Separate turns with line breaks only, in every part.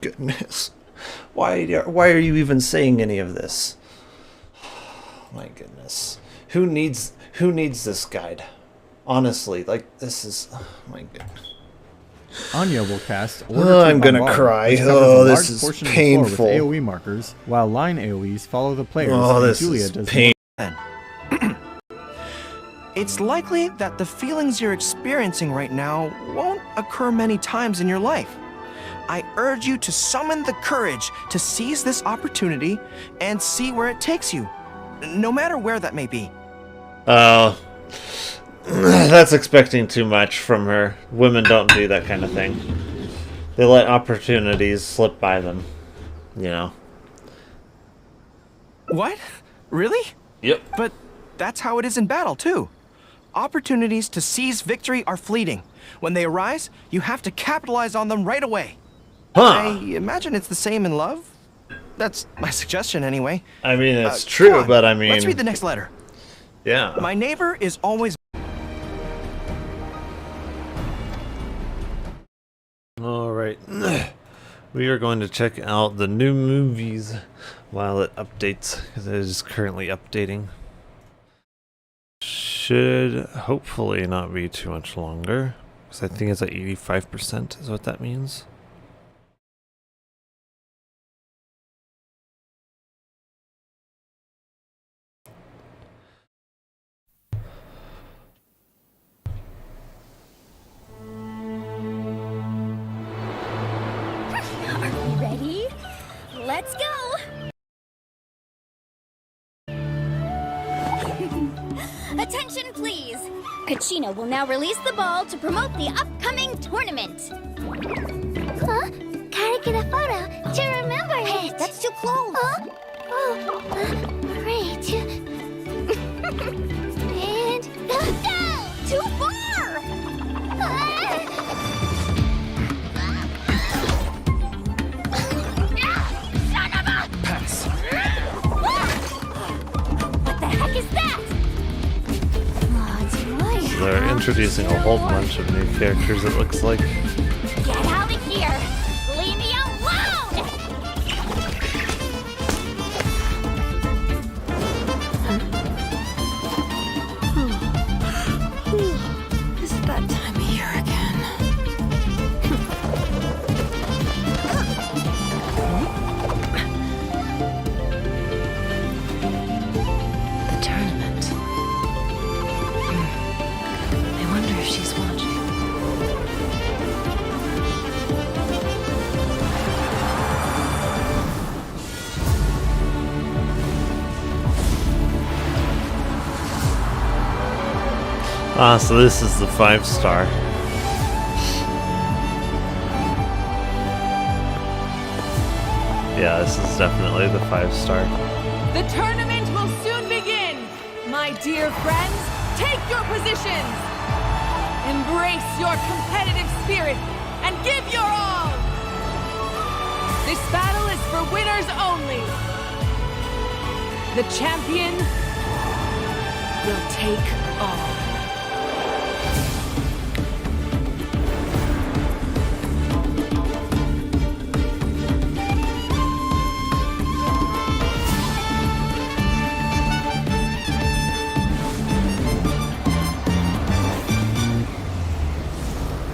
Goodness. Why are you even saying any of this? My goodness. Who needs this guide? Honestly, like this is my goodness.
Anya will cast Order
Oh,
to
I'm gonna
Bombard,
cry.
which covers
Oh,
a
this
large
is
portion
painful.
of the floor with AoE markers, while line AoEs follow the players.
Oh,
and
this
Julia
is
does
pain.
It's likely that the feelings you're experiencing right now won't occur many times in your life. I urge you to summon the courage to seize this opportunity and see where it takes you, no matter where that may be.
Oh, that's expecting too much from her. Women don't do that kind of thing. They let opportunities slip by them, you know.
What? Really?
Yep.
But that's how it is in battle, too. Opportunities to seize victory are fleeting. When they arise, you have to capitalize on them right away.
Huh.
I imagine it's the same in love. That's my suggestion, anyway.
I mean, it's true,
on,
but I mean...
Let's read the next letter.
Yeah.
My neighbor is always...
Alright. We are going to check out the new movies while it updates, because it is currently updating. Should hopefully not be too much longer, because I think it's at 85% is what that means.
Are we ready? Let's go! Attention, please! Kachina will now release the ball to promote the upcoming tournament. Huh? Gotta get a photo to remember it. Hey, that's too close. Huh? Oh, great. And no! Too far! Son of a...
Pass.
What the heck is that? Oh, boy.
They're introducing a whole bunch of new characters, it looks like.
Get out of here! Leave me alone!
Is it that time of year again? The tournament. I wonder if she's watching.
Ah, so this is the 5-star. Yeah, this is definitely the 5-star.
The tournament will soon begin! My dear friends, take your positions! Embrace your competitive spirit and give your all! This battle is for winners only! The champion will take all.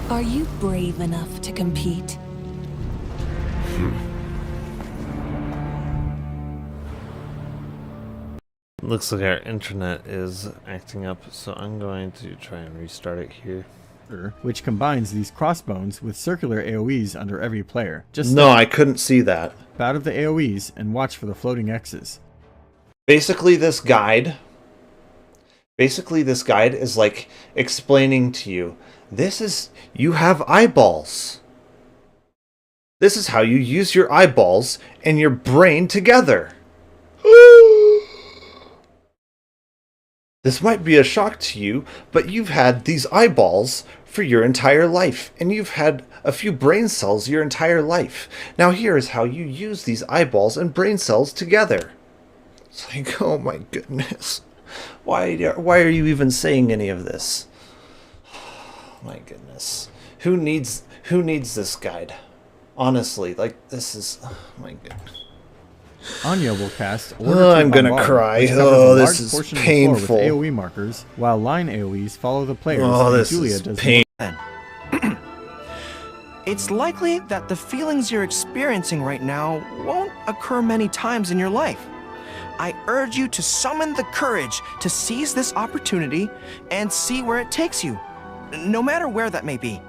Are you brave enough to compete?
Looks like our internet is acting up, so I'm going to try and restart it here.
which combines these crossbones with circular AoEs under every player. Just
No, I couldn't see that.
step out of the AoEs and watch for the floating X's.
Basically this guide is like explaining to you, you have eyeballs. This is how you use your eyeballs and your brain together. This might be a shock to you, but you've had these eyeballs for your entire life, and you've had a few brain cells your entire life. Now here is how you use these eyeballs and brain cells together. It's like, oh my goodness. Why are you even saying any of this? My goodness. Who needs this guide? Honestly, like, this is... Oh, my goodness.
Anya will cast Order
Oh,
to
I'm gonna
Bombard,
cry.
which covers
Oh,
a
this
large
is
portion
painful.
of the floor with AoE markers, while line AoEs follow the players,
Oh,
and
this
Julia
is
does
pain.
It's likely that the feelings you're experiencing right now won't occur many times in your life. I urge you to summon the courage to seize this opportunity and see where it takes you, no matter where that may be.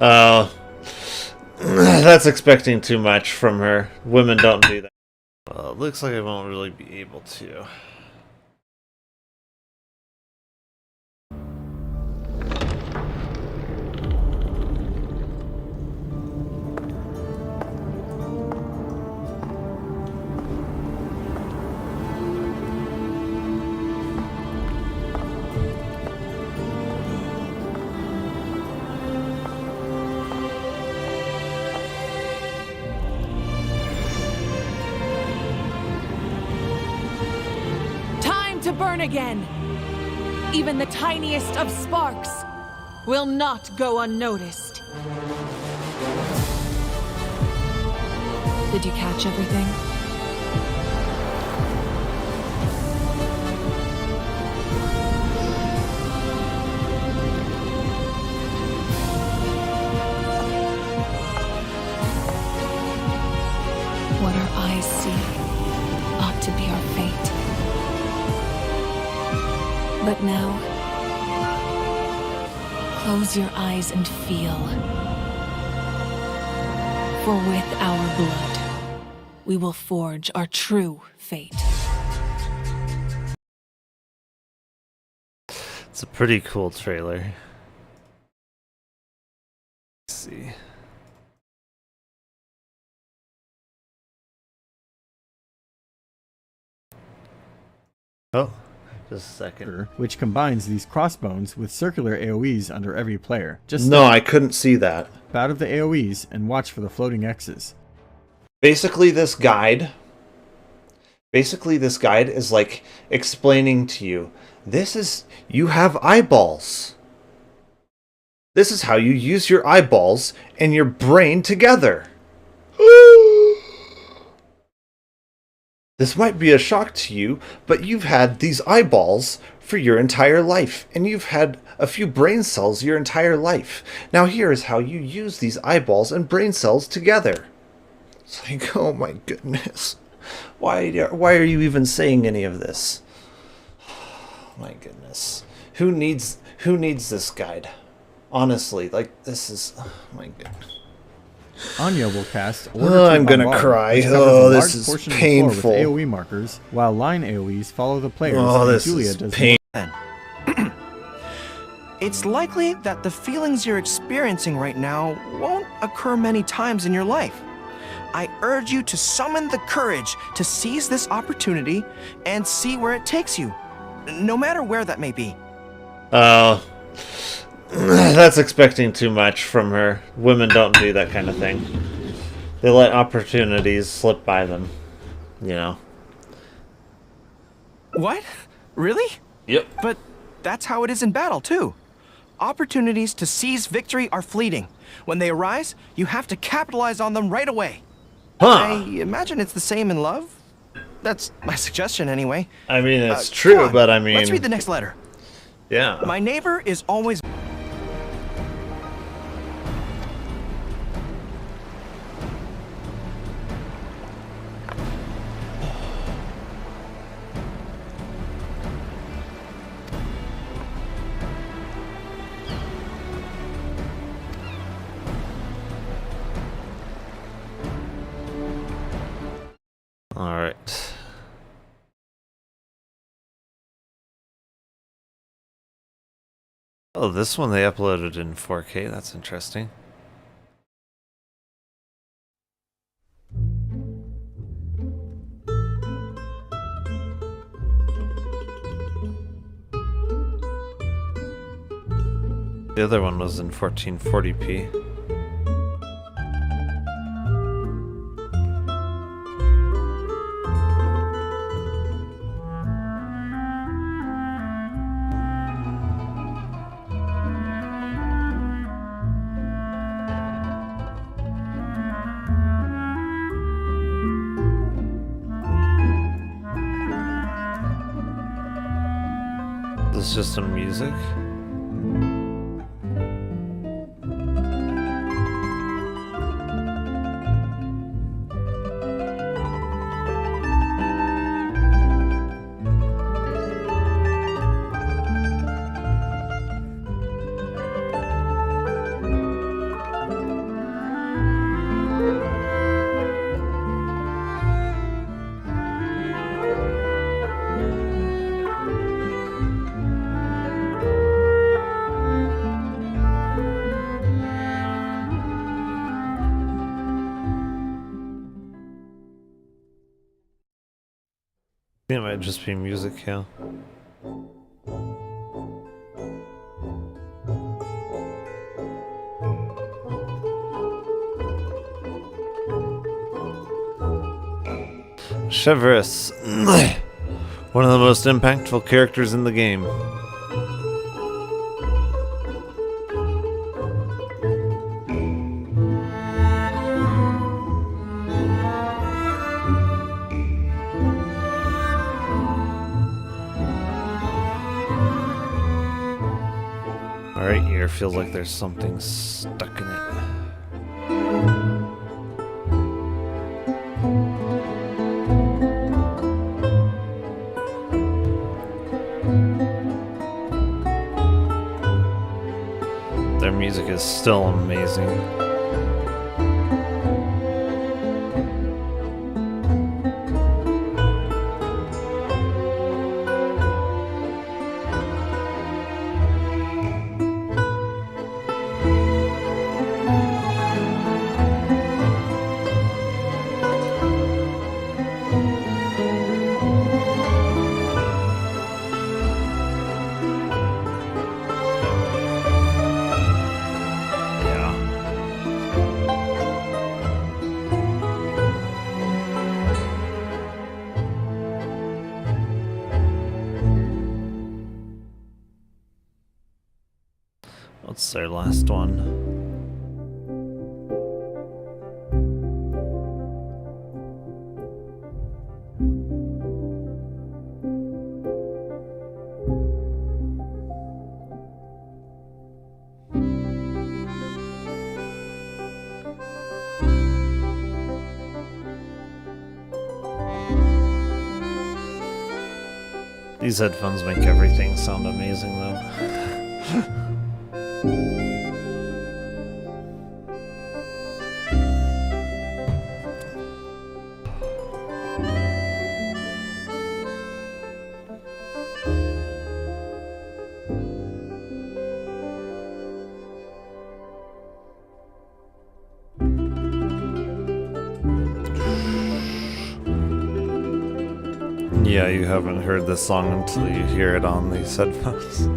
Oh, that's expecting too much from her. Women don't do that. Well, it looks like I won't really be able to.
To burn again. Even the tiniest of sparks will not go unnoticed. Did you catch everything? What our eyes see ought to be our fate. But now, close your eyes and feel. For with our blood, we will forge our true fate.
It's a pretty cool trailer. Let's see. Oh. Just a second.
which combines these crossbones with circular AoEs under every player. Just
No, I couldn't see that.
step out of the AoEs and watch for the floating X's.
Basically, this guide is like explaining to you, you have eyeballs. This is how you use your eyeballs and your brain together. This might be a shock to you, but you've had these eyeballs for your entire life, and you've had a few brain cells your entire life. Now here is how you use these eyeballs and brain cells together. It's like, oh my goodness. Why are you even saying any of this? Oh my goodness. Who needs this guide? Honestly, like, this is... Oh my goodness.
Anya will cast Order
Oh,
to
I'm gonna
Bombard,
cry.
which covers
Oh,
a
this
large
is
portion
painful.
of the floor with AoE markers, while line AoEs follow the players,
Oh,
and
this
Julia
is
does
pain.
It's likely that the feelings you're experiencing right now won't occur many times in your life. I urge you to summon the courage to seize this opportunity and see where it takes you, no matter where that may be.
Oh, that's expecting too much from her. Women don't do that kind of thing. They let opportunities slip by them, you know.
What? Really?
Yep.
But that's how it is in battle, too. Opportunities to seize victory are fleeting. When they arise, you have to capitalize on them right away. I imagine it's the same in love. That's my suggestion, anyway.
I mean, it's
Come
true,
on,
but I mean...
let's read the next letter.
Yeah.
My neighbor is always...
All right. Oh, this one they uploaded in 4K. That's interesting. The other one was in 1440p. this is just some music. It might just be music, yeah. Chevreuse, one of the most impactful characters in the game. My right ear feels like there's something stuck in it. Their music is still amazing. What's their last one? These headphones make everything sound amazing though. Yeah, you haven't heard this song until you hear it on these headphones.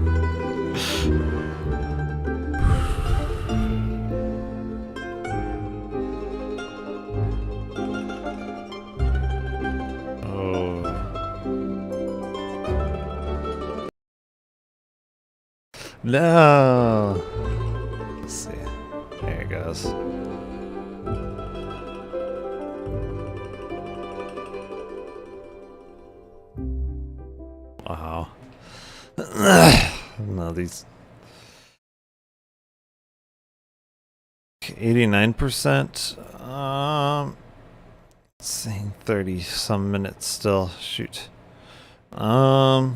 Oh. No. Let's see. There it goes. Wow. No, these 89%. Saying 30 some minutes still. Shoot. I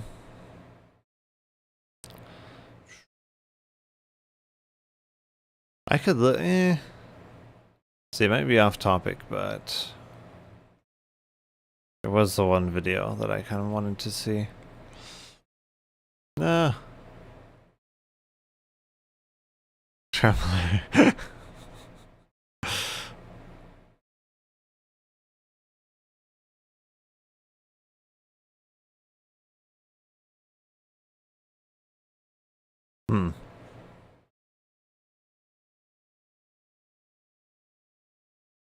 could look. See, it might be off topic, but there was the one video that I kind of wanted to see. Nah. Traveler.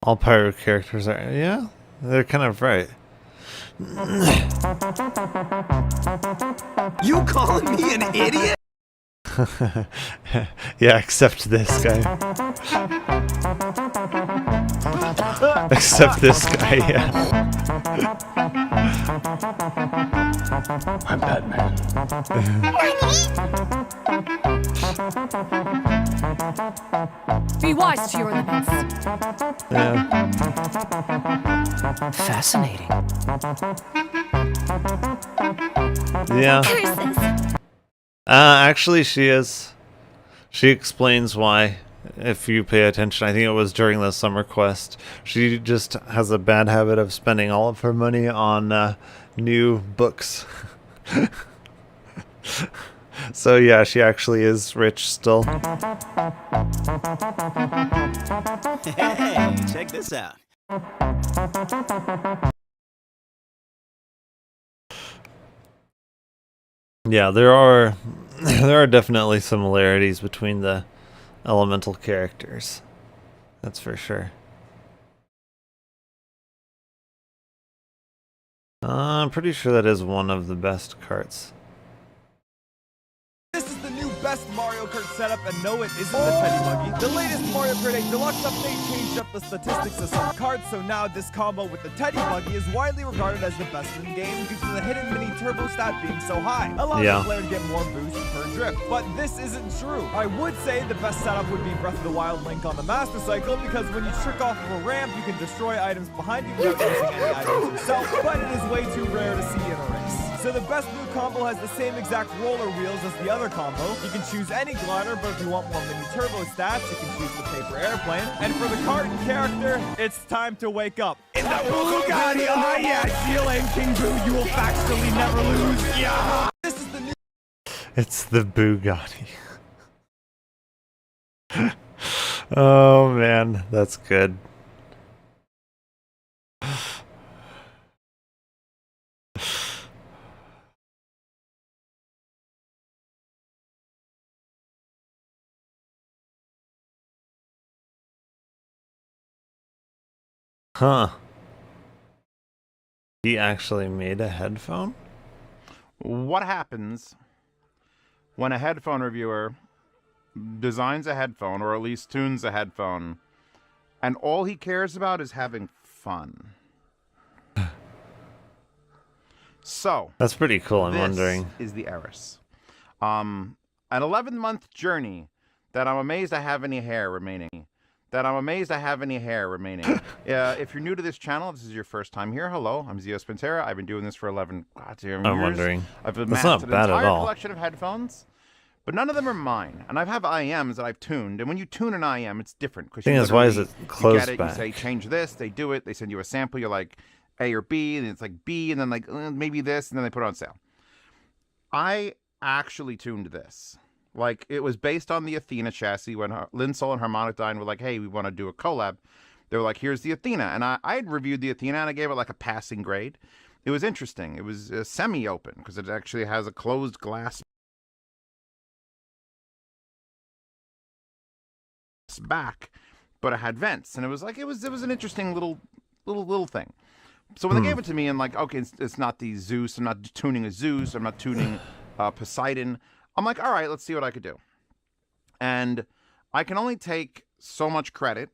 All pirate characters are, yeah, they're kind of right.
You calling me an idiot?
Yeah, except this guy. Except this guy, yeah.
I'm Batman.
Be wise to your limits.
Yeah.
Fascinating.
Yeah.
Curses.
Actually, she is. She explains why. If you pay attention, I think it was during the summer quest. She just has a bad habit of spending all of her money on new books. So yeah, she actually is rich still.
Hey, check this out.
Yeah, there are definitely similarities between the elemental characters. That's for sure. I'm pretty sure that is one of the best carts.
This is the new best Mario Kart setup, and no, it isn't the Teddy Buggy. The latest Mario Kart 8 Deluxe update changed up the statistics of some carts, so now this combo with the Teddy Buggy is widely regarded as the best in the game due to the hidden mini turbo stat being so high, allowing the player to get more boost per drift. But this isn't true. I would say the best setup would be Breath of the Wild Link on the Master Cycle, because when you trick off of a ramp, you can destroy items behind you without using any items yourself, but it is way too rare to see in a race. So the best new combo has the same exact roller wheels as the other combo. You can choose any glider, but if you want more mini turbo stats, you can choose the paper airplane. And for the cart and character, it's time to wake up. In the Bugatti, oh yeah, Seal King Boo, you will factually never lose. Yeah. This is the new.
It's the Bugatti. Oh man, that's good. Huh. He actually made a headphone?
What happens when a headphone reviewer designs a headphone, or at least tunes a headphone, and all he cares about is having fun? So
That's pretty cool, I'm
this
wondering.
is the Eris. An 11-month journey that I'm amazed I have any hair remaining. If you're new to this channel, this is your first time here, hello, I'm Zio Spintera. I've been doing this for 11 goddamn years.
I'm wondering.
I've
That's
amassed
not
an
bad at
entire
all.
collection of headphones, but none of them are mine. And I have IMs that I've tuned, and when you tune an IM, it's different.
Thing is, why is it
you
closed
get it,
back?
You say, change this, they do it, they send you a sample, you're like, A or B, and it's like B, and then like, maybe this, and then they put it on sale. I actually tuned this. Like, it was based on the Athena chassis. When Linsol and Harmonic Dyne were like, hey, we want to do a collab, they were like, here's the Athena. And I had reviewed the Athena, and I gave it like a passing grade. It was interesting. It was semi-open, because it actually has a closed glass back, but it had vents. And it was like, it was an interesting little thing. So when they gave it to me, and like, okay, it's not the Zeus. I'm not tuning a Zeus. I'm not tuning Poseidon. I'm like, all right, let's see what I could do. And I can only take so much credit,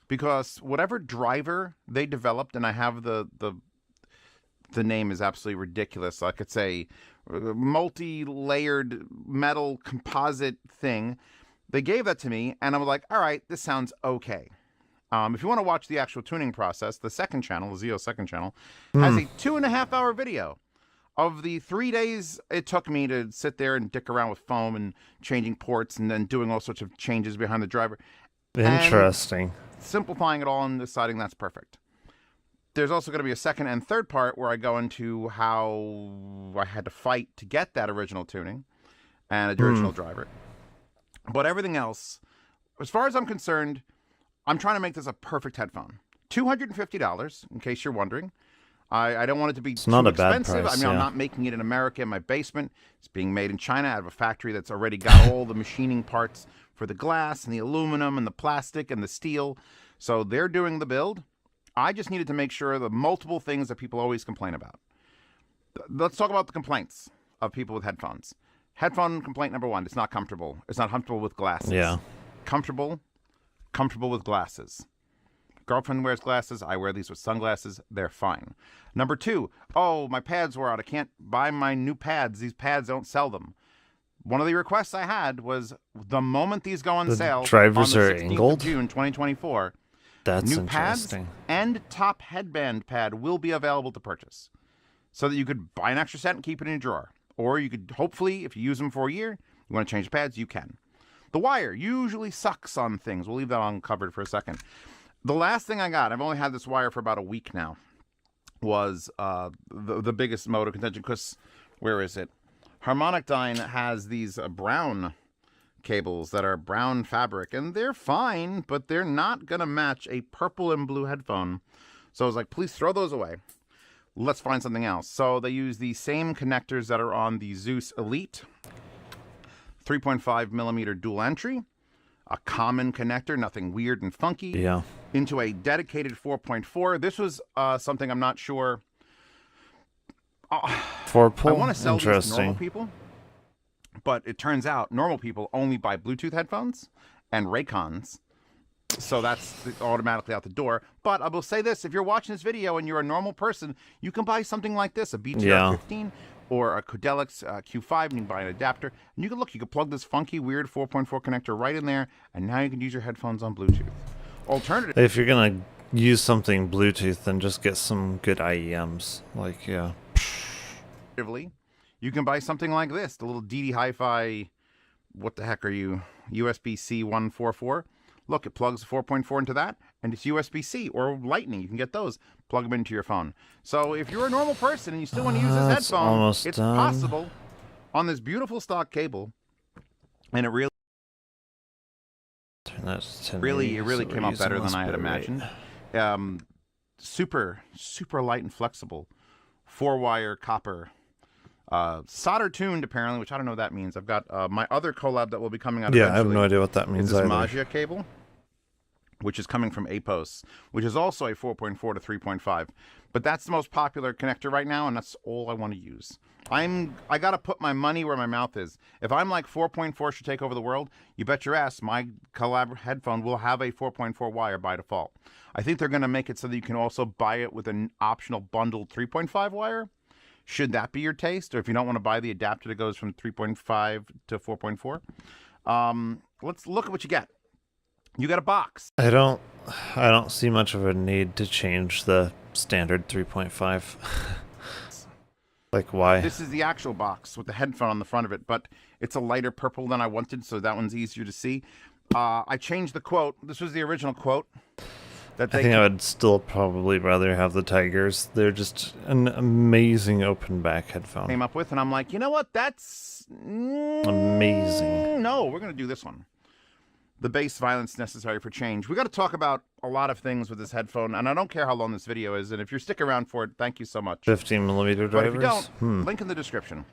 because whatever driver they developed, and I have the name is absolutely ridiculous. Like, it's a multi-layered metal composite thing. They gave that to me, and I was like, all right, this sounds okay. If you want to watch the actual tuning process, the second channel, the Zio second channel, has a 2.5-hour video of the 3 days it took me to sit there and dick around with foam and changing ports and then doing all sorts of changes behind the driver.
Interesting.
And simplifying it all and deciding that's perfect. There's also going to be a second and third part where I go into how I had to fight to get that original tuning and the original driver. But everything else, as far as I'm concerned, I'm trying to make this a perfect headphone. $250, in case you're wondering. I don't want it to be too
not a bad
expensive.
price,
I mean, I'm
yeah.
not making it in America in my basement. It's being made in China out of a factory that's already got all the machining parts for the glass and the aluminum and the plastic and the steel. So they're doing the build. I just needed to make sure the multiple things that people always complain about. Let's talk about the complaints of people with headphones. Headphone complaint number one, it's not comfortable. It's not comfortable with glasses.
Yeah.
Comfortable with glasses. girlfriend wears glasses. I wear these with sunglasses. They're fine. Number 2, oh, my pads were out. I can't buy my new pads. These pads don't sell them. One of the requests I had was the moment these go on sale
drivers
on the
are
16th
angled?
of June 2024,
That's
new pads
interesting.
and top headband pad will be available to purchase. So that you could buy an extra set and keep it in your drawer. Or you could, hopefully, if you use them for a year, you want to change the pads, you can. The wire usually sucks on things. We'll leave that uncovered for a second. The last thing I got, I've only had this wire for about a week now, was the biggest mode of contention. Because, where is it? Harmonic Dyne has these brown cables that are brown fabric. And they're fine, but they're not going to match a purple and blue headphone. So I was like, please throw those away. Let's find something else. So they use the same connectors that are on the Zeus Elite. 3.5 millimeter dual entry. A common connector, nothing weird and funky.
Yeah.
Into a dedicated 4.4. This was something I'm not sure.
For pull?
I want to sell these to normal
Interesting.
people. But it turns out normal people only buy Bluetooth headphones and Raycons. So that's automatically out the door. But I will say this, if you're watching this video and you're a normal person, you can buy something like this, a BTR-15 or a Codelix Q5, and you can buy an adapter. And you can look, you can plug this funky, weird 4.4 connector right in there, and now you can use your headphones on Bluetooth. Alternatively,
If you're going to use something Bluetooth, then just get some good IEMs. Like, yeah.
you can buy something like this, the little DD Hi-Fi, what the heck are you, USB-C 144. Look, it plugs 4.4 into that, and it's USB-C or Lightning. You can get those. Plug them into your phone. So if you're a normal person and you still want to use this
That's
headphone,
almost
it's
done.
possible on this beautiful stock cable. And it really,
Turn that to 1080,
it really
so
came
we're
out better
using
than I had
less bitrate.
imagined. Super light and flexible. 4-wire copper. Solder tuned, apparently, which I don't know what that means. I've got my other collab that will be coming out
Yeah, I have
eventually.
no idea what that means
Is this
either.
Magia cable, which is coming from Apos, which is also a 4.4 to 3.5. But that's the most popular connector right now, and that's all I want to use. I got to put my money where my mouth is. If I'm like 4.4 should take over the world, you bet your ass my collab headphone will have a 4.4 wire by default. I think they're going to make it so that you can also buy it with an optional bundled 3.5 wire. Should that be your taste? Or if you don't want to buy the adapter that goes from 3.5 to 4.4, let's look at what you get. You got a box.
I don't see much of a need to change the standard 3.5. Like, why?
This is the actual box with the headphone on the front of it, but it's a lighter purple than I wanted, so that one's easier to see. I changed the quote. This was the original quote. That
I think I would still probably rather have the Tigers. They're just an amazing open back headphone.
came up with, and I'm like, you know what? That's
Amazing.
No, we're going to do this one. The bass violence necessary for change. We got to talk about a lot of things with this headphone, and I don't care how long this video is, and if you're sticking around for it, thank you so much.
15mm
But if you
drivers?
don't, link in the description.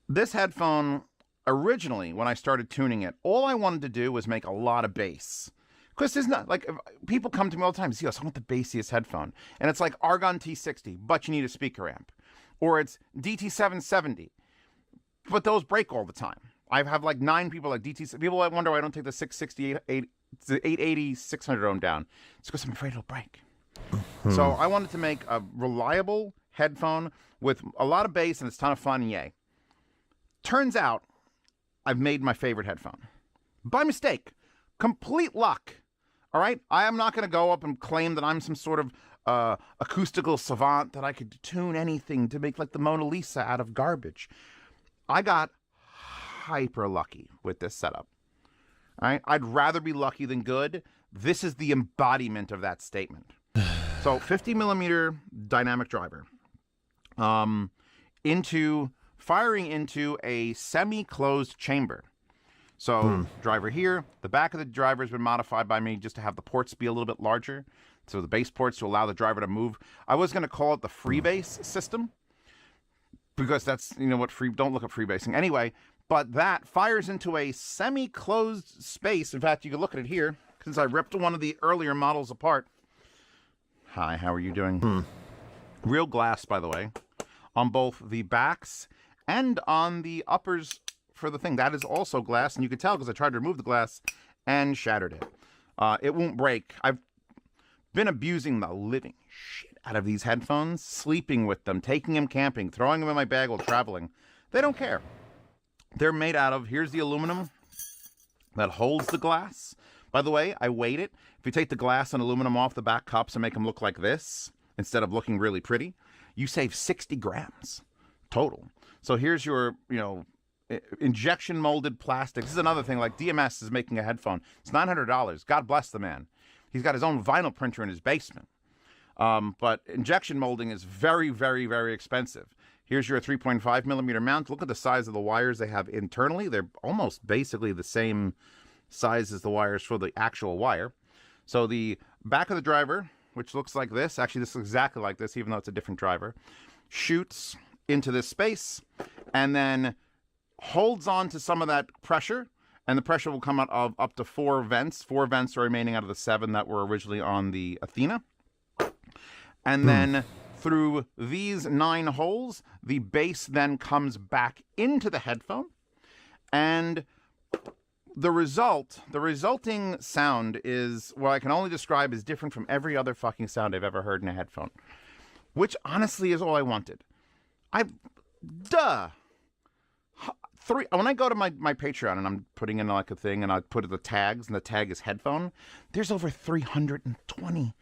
This headphone, originally, when I started tuning it, all I wanted to do was make a lot of bass. Because there's not, like, people come to me all the time and say, I want the bassiest headphone. And it's like Argon T60, but you need a speaker amp. Or it's DT770, but those break all the time. I have like 9 people like DT. People wonder why I don't take the 660, 880, 600 ohm down. It's because I'm afraid it'll break. So I wanted to make a reliable headphone with a lot of bass and it's a ton of fun. Yay. Turns out I've made my favorite headphone. By mistake. Complete luck. All right? I am not going to go up and claim that I'm some sort of acoustical savant that I could tune anything to make like the Mona Lisa out of garbage. I got hyper lucky with this setup. All right? I'd rather be lucky than good. This is the embodiment of that statement. So 50mm dynamic driver. Firing into a semi-closed chamber. So driver here, the back of the driver has been modified by me just to have the ports be a little bit larger. So the base ports to allow the driver to move. I was going to call it the freebase system because that's, you know what, don't look up freebasing. Anyway, but that fires into a semi-closed space. In fact, you can look at it here since I ripped one of the earlier models apart. Hi, how are you doing? Real glass, by the way, on both the backs and on the uppers for the thing. That is also glass, and you can tell because I tried to remove the glass and shattered it. It won't break. I've been abusing the living shit out of these headphones, sleeping with them, taking them camping, throwing them in my bag while traveling. They don't care. They're made out of, here's the aluminum that holds the glass. By the way, I weighed it. If you take the glass and aluminum off the back cups and make them look like this, instead of looking really pretty, you save 60 grams total. So here's your, injection molded plastic. This is another thing, like DMS is making a headphone. It's $900. God bless the man. He's got his own vinyl printer in his basement. But injection molding is very, very, very expensive. Here's your 3.5 millimeter mount. Look at the size of the wires they have internally. They're almost basically the same size as the wires for the actual wire. So the back of the driver, which looks like this, actually this looks exactly like this, even though it's a different driver, shoots into this space and then holds on to some of that pressure, and the pressure will come out of up to 4 vents. 4 vents are remaining out of the 7 that were originally on the Athena. And then through these 9 holes, the bass then comes back into the headphone, and the resulting sound is what I can only describe as different from every other fucking sound I've ever heard in a headphone, which honestly is all I wanted. When I go to my Patreon and I'm putting in like a thing and I put the tags and the tag is headphone, there's over 320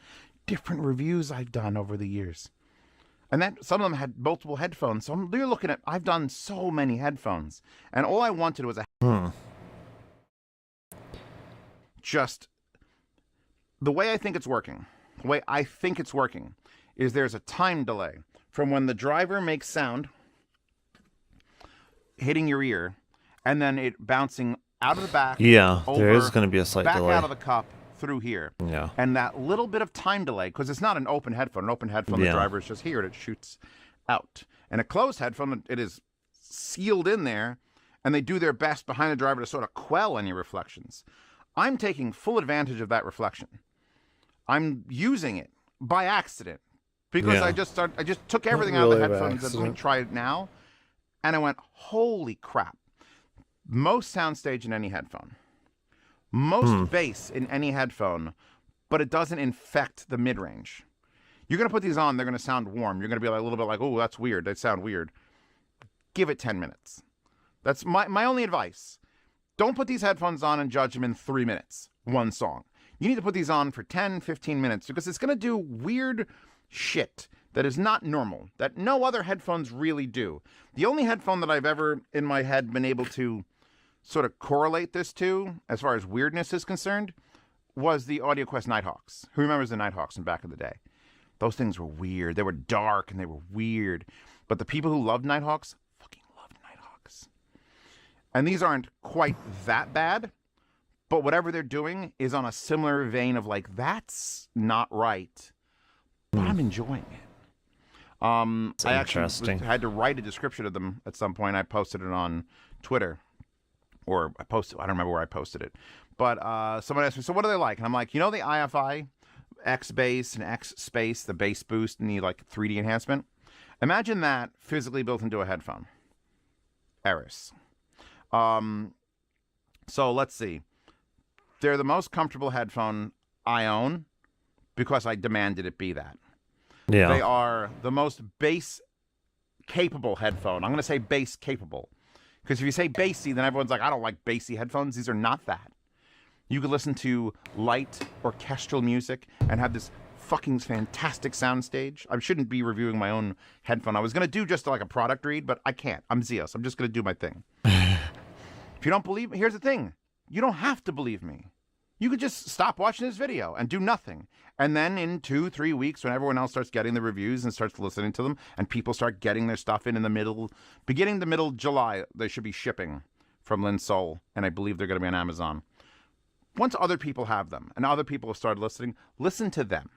different reviews I've done over the years. And that some of them had multiple headphones. So you're looking at, I've done so many headphones. And all I wanted was just the way I think it's working. The way I think it's working is there's a time delay from when the driver makes sound hitting your ear, and then it bouncing out of the back.
Yeah,
over,
there is going to be a slight
back
delay.
out of the cup through here.
Yeah.
And that little bit of time delay, because it's not an open headphone. An open headphone, the driver is just here and it shoots out. And a closed headphone, it is sealed in there, and they do their best behind the driver to sort of quell any reflections. I'm taking full advantage of that reflection. I'm using it by accident because I just took everything out of the headphones and let me try it now. And I went, holy crap. Most soundstage in any headphone. Most bass in any headphone, but it doesn't infect the mid-range. You're going to put these on, they're going to sound warm. You're going to be like, a little bit like, oh, that's weird. They sound weird. Give it 10 minutes. That's my only advice. Don't put these headphones on and judge them in 3 minutes, one song. You need to put these on for 10, 15 minutes because it's going to do weird shit that is not normal, that no other headphones really do. The only headphone that I've ever in my head been able to sort of correlate this to, as far as weirdness is concerned, was the AudioQuest Nighthawks. Who remembers the Nighthawks in back in the day? Those things were weird. They were dark and they were weird. But the people who loved Nighthawks fucking loved Nighthawks. And these aren't quite that bad, but whatever they're doing is on a similar vein of like, that's not right, but I'm enjoying it. I actually had to write a description of them at some point. I posted it on Twitter. Or I don't remember where I posted it. But someone asked me, so what are they like? And I'm like, the IFI, X bass and X space, the bass boost and the like 3D enhancement? Imagine that physically built into a headphone. Eris. So let's see. They're the most comfortable headphone I own because I demanded it be that.
Yeah.
They are the most bass capable headphone. I'm going to say bass capable. Because if you say bassy, then everyone's like, I don't like bassy headphones. These are not that. You could listen to light orchestral music and have this fucking fantastic soundstage. I shouldn't be reviewing my own headphone. I was going to do just like a product read, but I can't. I'm Zeus. I'm just going to do my thing. If you don't believe me, here's the thing. You don't have to believe me. You could just stop watching this video and do nothing. And then in 2-3 weeks, when everyone else starts getting the reviews and starts listening to them, and people start getting their stuff in the middle, beginning the middle of July, they should be shipping from Lin Sol, and I believe they're going to be on Amazon. Once other people have them, and other people have started listening, listen to them.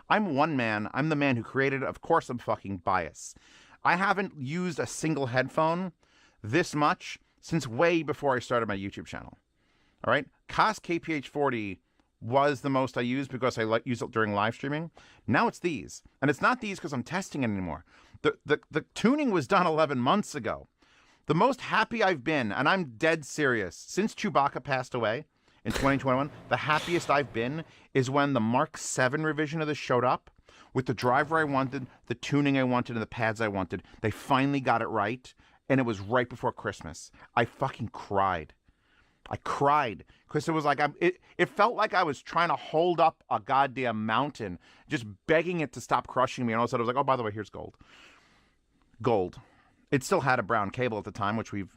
I'm one man. I'm the man who created it. Of course I'm fucking biased. I haven't used a single headphone this much since way before I started my YouTube channel. All right? Koss KPH40 was the most I used because I use it during live streaming. Now it's these. And it's not these because I'm testing it anymore. The tuning was done 11 months ago. The most happy I've been, and I'm dead serious, since Chewbacca passed away, in 2021, the happiest I've been is when the Mark 7 revision of this showed up with the driver I wanted, the tuning I wanted, and the pads I wanted. They finally got it right, and it was right before Christmas. I fucking cried. I cried because it was like it felt like I was trying to hold up a goddamn mountain, just begging it to stop crushing me. And all of a sudden, I was like, "Oh, by the way, here's gold." Gold. It still had a brown cable at the time, which we've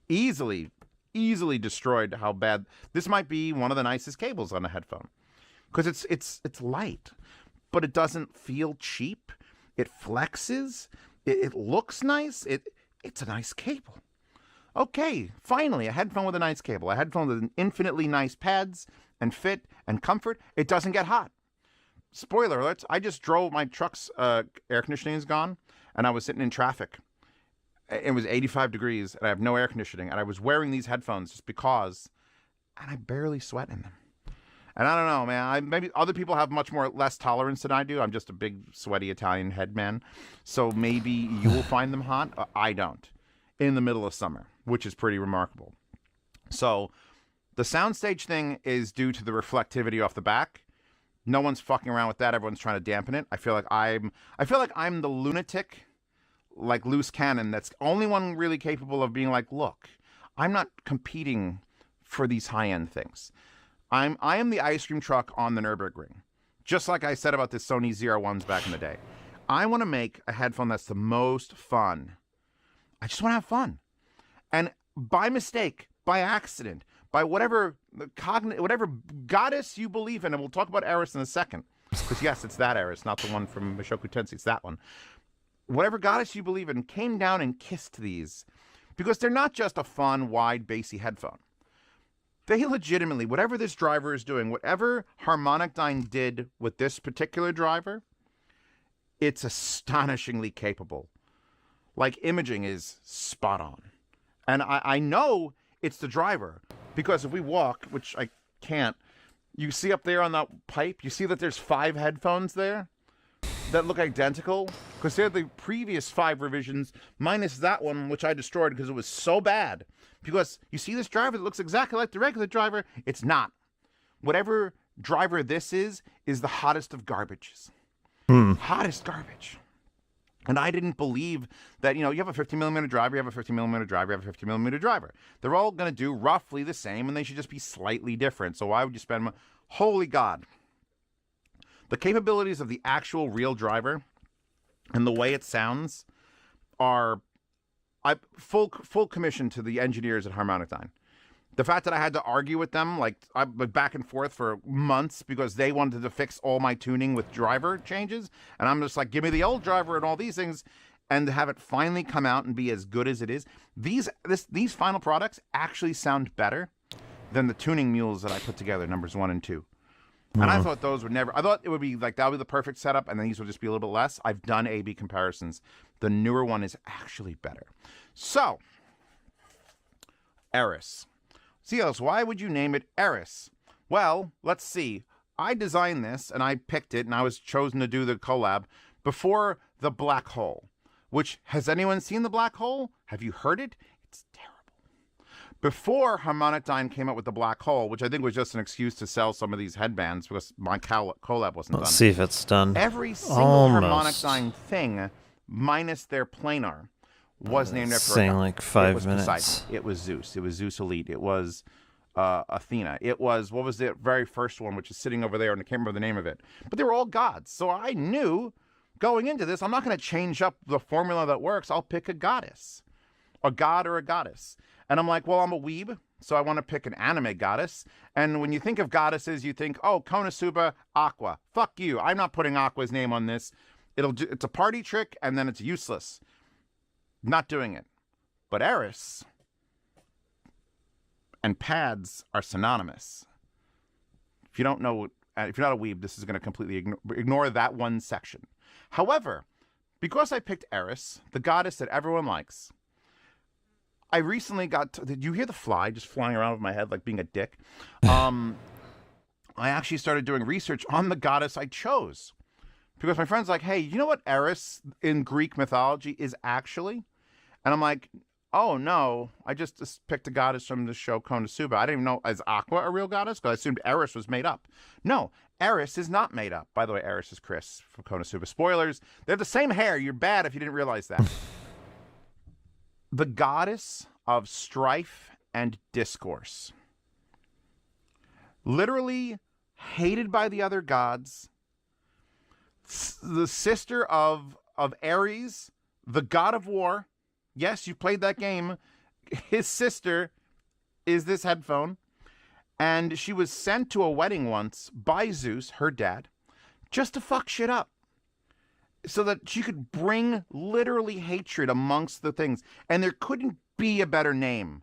easily destroyed. How bad this might be. One of the nicest cables on a headphone because it's light, but it doesn't feel cheap. It flexes. It looks nice. It's a nice cable. Okay, finally, a headphone with a nice cable. A headphone with infinitely nice pads and fit and comfort. It doesn't get hot. Spoiler alert, I just drove, my truck's air conditioning is gone, and I was sitting in traffic. It was 85 degrees, and I have no air conditioning, and I was wearing these headphones just because, and I barely sweat in them. And I don't know, man. Maybe other people have less tolerance than I do. I'm just a big, sweaty Italian head man. So maybe you will find them hot. I don't. In the middle of summer, which is pretty remarkable. So the soundstage thing is due to the reflectivity off the back. No one's fucking around with that. Everyone's trying to dampen it. I feel like I'm the lunatic, like loose cannon, that's only one really capable of being like, look, I'm not competing for these high-end things. I am the ice cream truck on the Nürburgring. Just like I said about the Sony ZR1s back in the day. I want to make a headphone that's the most fun. I just want to have fun. And by mistake, by accident, by whatever goddess you believe in, and we'll talk about Eris in a second, because yes, it's that Eris, not the one from Mushoku Tensei, it's that one. Whatever goddess you believe in came down and kissed these, because they're not just a fun, wide, bassy headphone. They legitimately, whatever this driver is doing, whatever Harmonic Dyne did with this particular driver, it's astonishingly capable. Like, imaging is spot on. And I know it's the driver, because if we walk, which I can't, you see up there on that pipe, you see that there's 5 headphones there that look identical, because they're the previous 5 revisions, minus that one, which I destroyed because it was so bad. Because you see this driver that looks exactly like the regular driver, it's not. Whatever driver this is the hottest of garbages. Hottest garbage. And I didn't believe that, you have a 50mm driver, you have a 50mm driver, you have a 50mm driver. They're all going to do roughly the same, and they should just be slightly different. So why would you spend Holy God. The capabilities of the actual real driver and the way it sounds are full commission to the engineers at Harmonic Dyne. The fact that I had to argue with them, like back and forth for months because they wanted to fix all my tuning with driver changes, and I'm just like, give me the old driver and all these things, and to have it finally come out and be as good as it is. These final products actually sound better than the tuning mules that I put together, numbers 1 and 2. And I thought those would never. I thought it would be like that would be the perfect setup, and then these would just be a little bit less. I've done A/B comparisons. The newer one is actually better. So, Eris. CLS, why would you name it Eris? Well, let's see. I designed this, and I picked it, and I was chosen to do the collab before the Black Hole. Which, has anyone seen the Black Hole? Have you heard it? It's terrible. Before Harmonic Dyne came up with the Black Hole, which I think was just an excuse to sell some of these headbands because my collab wasn't done.
Let's see if it's done.
Every single Harmonic Dyne thing, minus their planar, was named after
saying like 5 minutes.
Poseidon. It was Zeus. It was Zeus Elite. It was Athena. It was, what was the very first one, which is sitting over there, and I can't remember the name of it. But they were all gods. So I knew going into this, I'm not going to change up the formula that works. I'll pick a goddess. A god or a goddess. And I'm like, well, I'm a weeb, so I want to pick an anime goddess. And when you think of goddesses, you think, oh, Konosuba, Aqua. Fuck you. I'm not putting Aqua's name on this. It's a party trick, and then it's useless. Not doing it. But Eris and pads are synonymous. If you don't know, if you're not a weeb, this is going to completely ignore that one section. However, because I picked Eris, the goddess that everyone likes, I recently did you hear the fly just flying around over my head like being a dick? I actually started doing research on the goddess I chose. Because my friend's like, hey, you know what Eris in Greek mythology is actually? And I'm like, oh no, I just picked a goddess from the show Konosuba. I didn't even know, is Aqua a real goddess? Because I assumed Eris was made up. No, Eris is not made up. By the way, Eris is Chris from Konosuba. Spoilers, they have the same hair. You're bad if you didn't realize that. The goddess of strife and discourse. Literally hated by the other gods. The sister of Ares, the god of war. Yes, you played that game. His sister is this headphone. And she was sent to a wedding once by Zeus, her dad, just to fuck shit up. So that she could bring literally hatred amongst the things. And there couldn't be a better name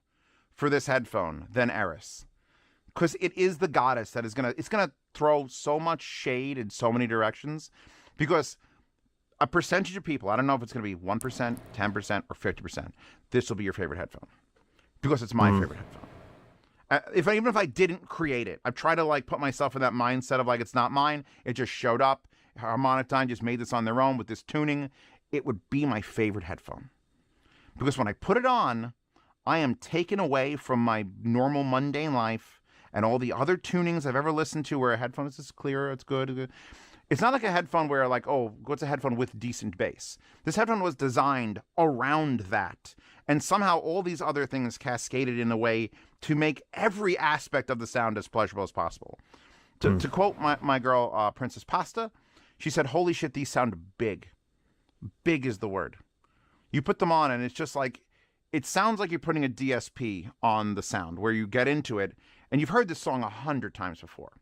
for this headphone than Eris. Because it is the goddess that is it's gonna throw so much shade in so many directions. Because a percentage of people, I don't know if it's gonna be 1%, 10%, or 50%, this will be your favorite headphone. Because it's my favorite headphone. Even if I didn't create it, I've tried to like put myself in that mindset of like it's not mine. It just showed up. Harmonic Time just made this on their own with this tuning. It would be my favorite headphone. Because when I put it on, I am taken away from my normal mundane life and all the other tunings I've ever listened to where a headphone is just clearer, it's good. It's not like a headphone where like, oh, what's a headphone with decent bass? This headphone was designed around that. And somehow all these other things cascaded in a way to make every aspect of the sound as pleasurable as possible. To quote my girl, Princess Pasta, she said, holy shit, these sound big. Big is the word. You put them on and it's just like, it sounds like you're putting a DSP on the sound where you get into it. And you've heard this song 100 times before.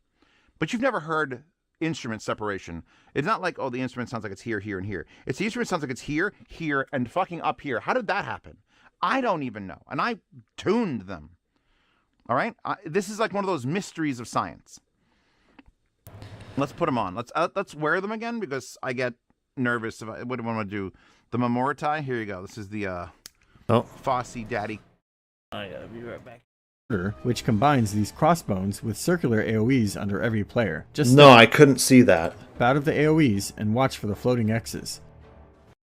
But you've never heard instrument separation. It's not like, oh, the instrument sounds like it's here, here, and here. It's the instrument sounds like it's here, here, and fucking up here. How did that happen? I don't even know. And I tuned them. All right? This is like one of those mysteries of science. Let's put them on. Let's wear them again because I get nervous. What do I want to do? The Memoritai? Here you go. This is the Fosse Daddy.
I gotta be right back.
Which combines these crossbones with circular AoEs under every player. Just
No, I couldn't see that.
step out of the AoEs and watch for the floating X's.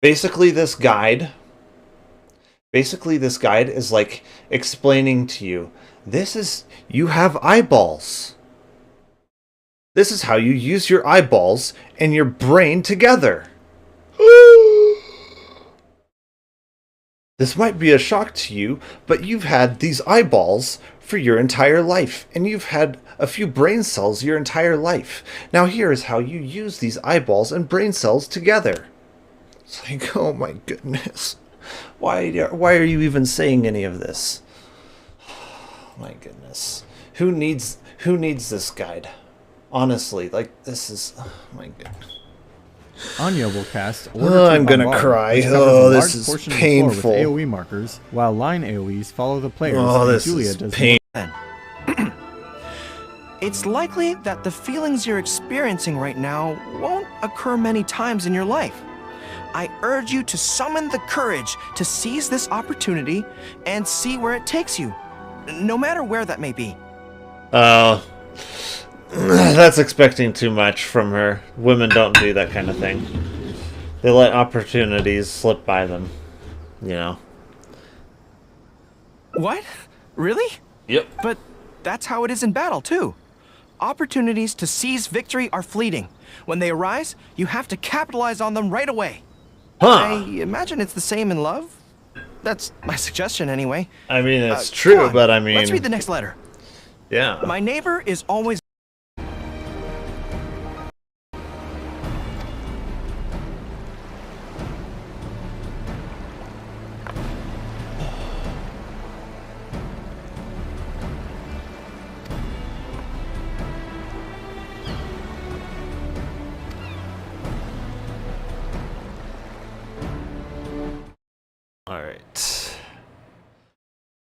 Basically, this guide is like explaining to you, you have eyeballs. This is how you use your eyeballs and your brain together. This might be a shock to you, but you've had these eyeballs for your entire life, and you've had a few brain cells your entire life. Now here is how you use these eyeballs and brain cells together. It's like, oh my goodness. Why are you even saying any of this? Oh my goodness. Who needs this guide? Honestly, like this is, oh my goodness.
Anya will cast Order
Oh,
to
I'm gonna
Bombard,
cry.
which covers
Oh,
a
this
large
is
portion of the
painful.
floor with AoE markers, while line AoEs follow the players.
Oh,
and
this
Julia
is
does
pain.
It's likely that the feelings you're experiencing right now won't occur many times in your life. I urge you to summon the courage to seize this opportunity and see where it takes you, no matter where that may be.
Oh, that's expecting too much from her. Women don't do that kind of thing. They let opportunities slip by them, you know.
What? Really?
Yep.
But that's how it is in battle, too. Opportunities to seize victory are fleeting. When they arise, you have to capitalize on them right away. I imagine it's the same in love. That's my suggestion, anyway.
I mean, it's
Come
true,
on,
but I mean...
let's read the next letter.
Yeah.
My neighbor is always...
Alright.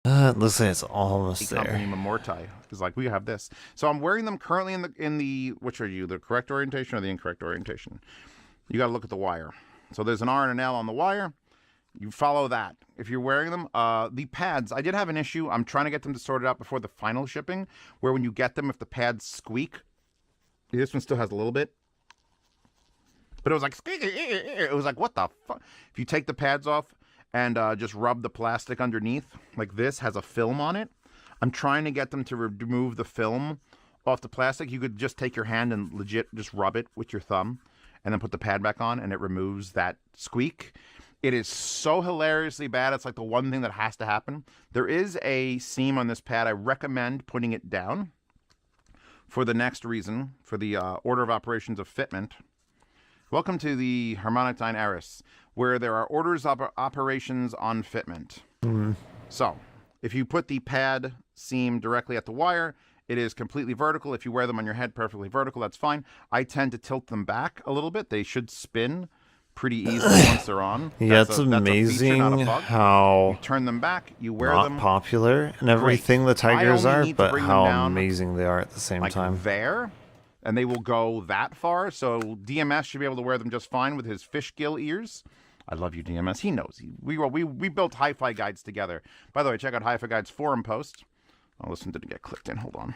It looks like it's almost
Company
there.
Memortai is like, we have this. So I'm wearing them currently in the which are you, the correct orientation or the incorrect orientation? You got to look at the wire. So there's an R and an L on the wire. You follow that. If you're wearing them, the pads, I did have an issue. I'm trying to get them to sort it out before the final shipping, where when you get them, if the pads squeak, this one still has a little bit. But it was like, it was like, what the fuck? If you take the pads off, and just rub the plastic underneath. Like this has a film on it. I'm trying to get them to remove the film off the plastic. You could just take your hand and legit just rub it with your thumb and then put the pad back on, and it removes that squeak. It is so hilariously bad. It's like the one thing that has to happen. There is a seam on this pad. I recommend putting it down for the next reason, for the order of operations of fitment. Welcome to the Harmonic Dine Eris, where there are orders of operations on fitment. So, if you put the pad seam directly at the wire, it is completely vertical. If you wear them on your head, perfectly vertical, that's fine. I tend to tilt them back a little bit. They should spin pretty easily once they're on.
Yeah,
That's
it's
a
amazing
feature, not a bug.
how
You turn them back, you wear
not
them.
popular and everything the Tigers
I only
are,
need to
but
bring them
how
down,
amazing they are at the same
like
time.
there, and they will go that far. So DMS should be able to wear them just fine with his fish gill ears. I love you, DMS. He knows. We built Hi-Fi Guides together. By the way, check out Hi-Fi Guides forum post. Oh, listen, didn't get clicked in. Hold on.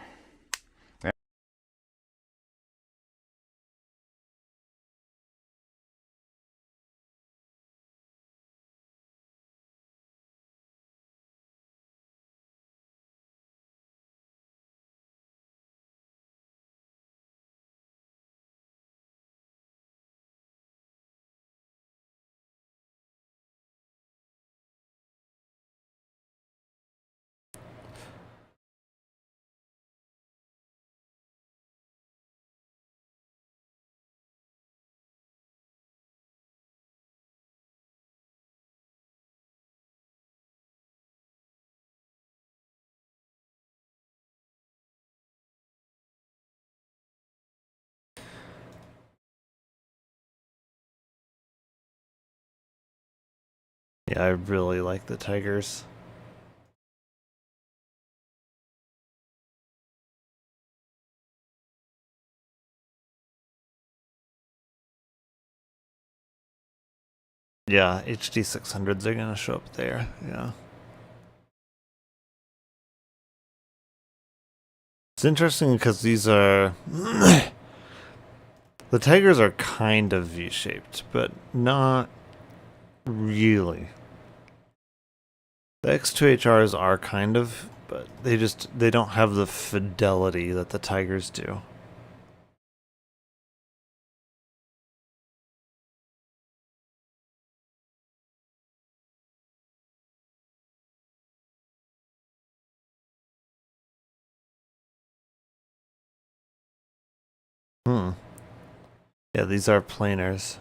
Yeah, I really like the Tigers. Yeah, HD 600s are gonna show up there. Yeah. It's interesting because these are the Tigers are kind of V-shaped, but not really. The X2HRs are kind of, but they don't have the fidelity that the Tigers do. Yeah, these are planers.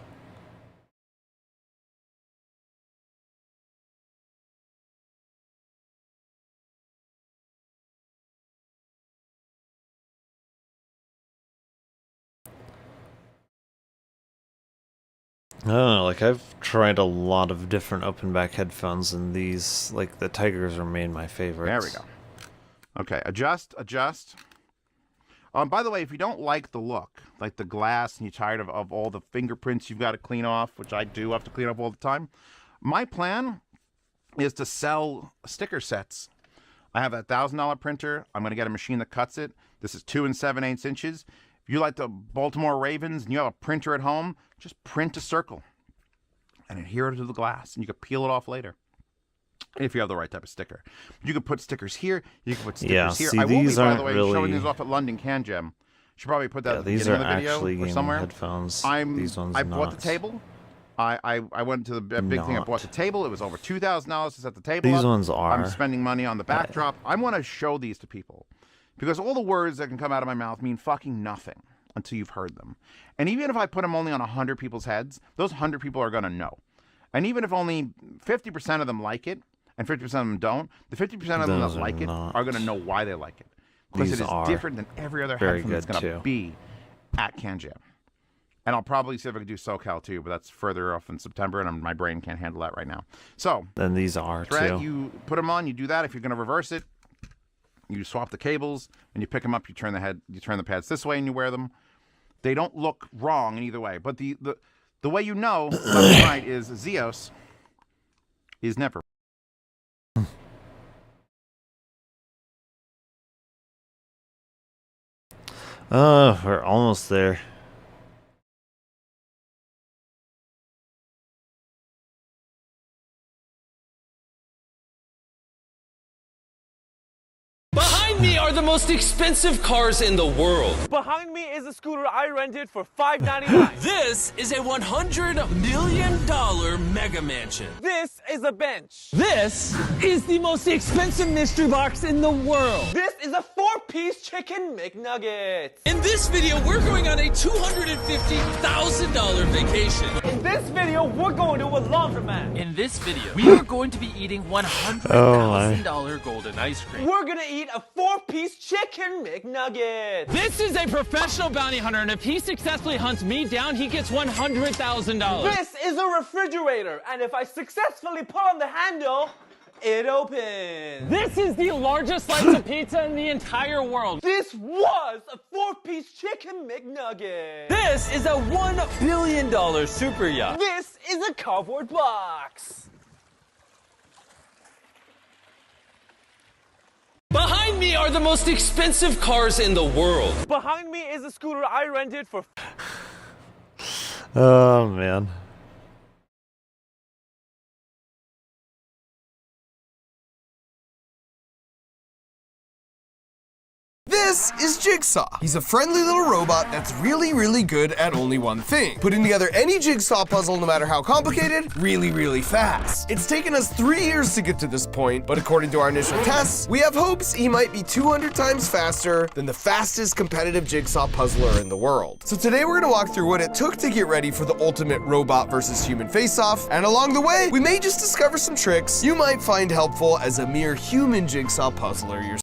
I don't know, like I've tried a lot of different open back headphones, and these, like the Tigers, remain my favorites.
There we go. Okay, adjust. By the way, if you don't like the look, like the glass, and you're tired of all the fingerprints you've got to clean off, which I do have to clean up all the time, my plan is to sell sticker sets. I have a $1,000 printer. I'm going to get a machine that cuts it. This is 2 7/8 inches. If you like the Baltimore Ravens and you have a printer at home, just print a circle and adhere it to the glass, and you can peel it off later. If you have the right type of sticker. You can put stickers here. You can put stickers here.
See,
I will be,
these
by
aren't
the way,
really
showing these off at London Can Jam. Should probably put that at the
these
beginning
are
of the video
actually
or
gaming
somewhere.
headphones. These ones
I
not.
bought the table. I went to the big thing. I bought the table. It was over $2,000 to set the table
These
up.
ones are.
I'm spending money on the backdrop. I want to show these to people because all the words that can come out of my mouth mean fucking nothing until you've heard them. And even if I put them only on 100 people's heads, those 100 people are going to know. And even if only 50% of them like it and 50% of them don't, the 50% of them that like it are going to know why they like it. Because it is different than every other headphone that's going to be at Can Jam. And I'll probably see if I can do SoCal too, but that's further off in September, and my brain can't handle that right now. So
then these are
thread,
too.
you put them on. You do that. If you're going to reverse it, you swap the cables and you pick them up. You turn the pads this way, and you wear them. They don't look wrong in either way. But the way you know left and right is Zeos is never.
We're almost there.
me are the most expensive cars in the world.
Behind me is a scooter I rented for $5.99.
This is a $100 million mega mansion.
This is a bench.
This is the most expensive mystery box in the world.
This is a 4-piece chicken McNugget.
In this video, we're going on a $250,000 vacation.
In this video, we're going to a laundromat.
In this video, we are going to be eating $100,000 golden ice cream.
We're gonna eat a 4-piece chicken McNugget.
This is a professional bounty hunter, and if he successfully hunts me down, he gets $100,000.
This is a refrigerator, and if I successfully pull on the handle, it opens.
This is the largest slice of pizza in the entire world.
This was a 4-piece chicken McNugget.
This is a $1 billion super yacht.
This is a cardboard box.
Behind me are the most expensive cars in the world.
Behind me is a scooter I rented for...
Oh, man.
This is Jigsaw. He's a friendly little robot that's really good at only one thing: putting together any jigsaw puzzle, no matter how complicated, really fast. It's taken us 3 years to get to this point, but according to our initial tests, we have hopes he might be 200 times faster than the fastest competitive jigsaw puzzler in the world. So today we're gonna walk through what it took to get ready for the ultimate robot versus human face-off, and along the way, we may just discover some tricks you might find helpful as a mere human jigsaw puzzler yourself.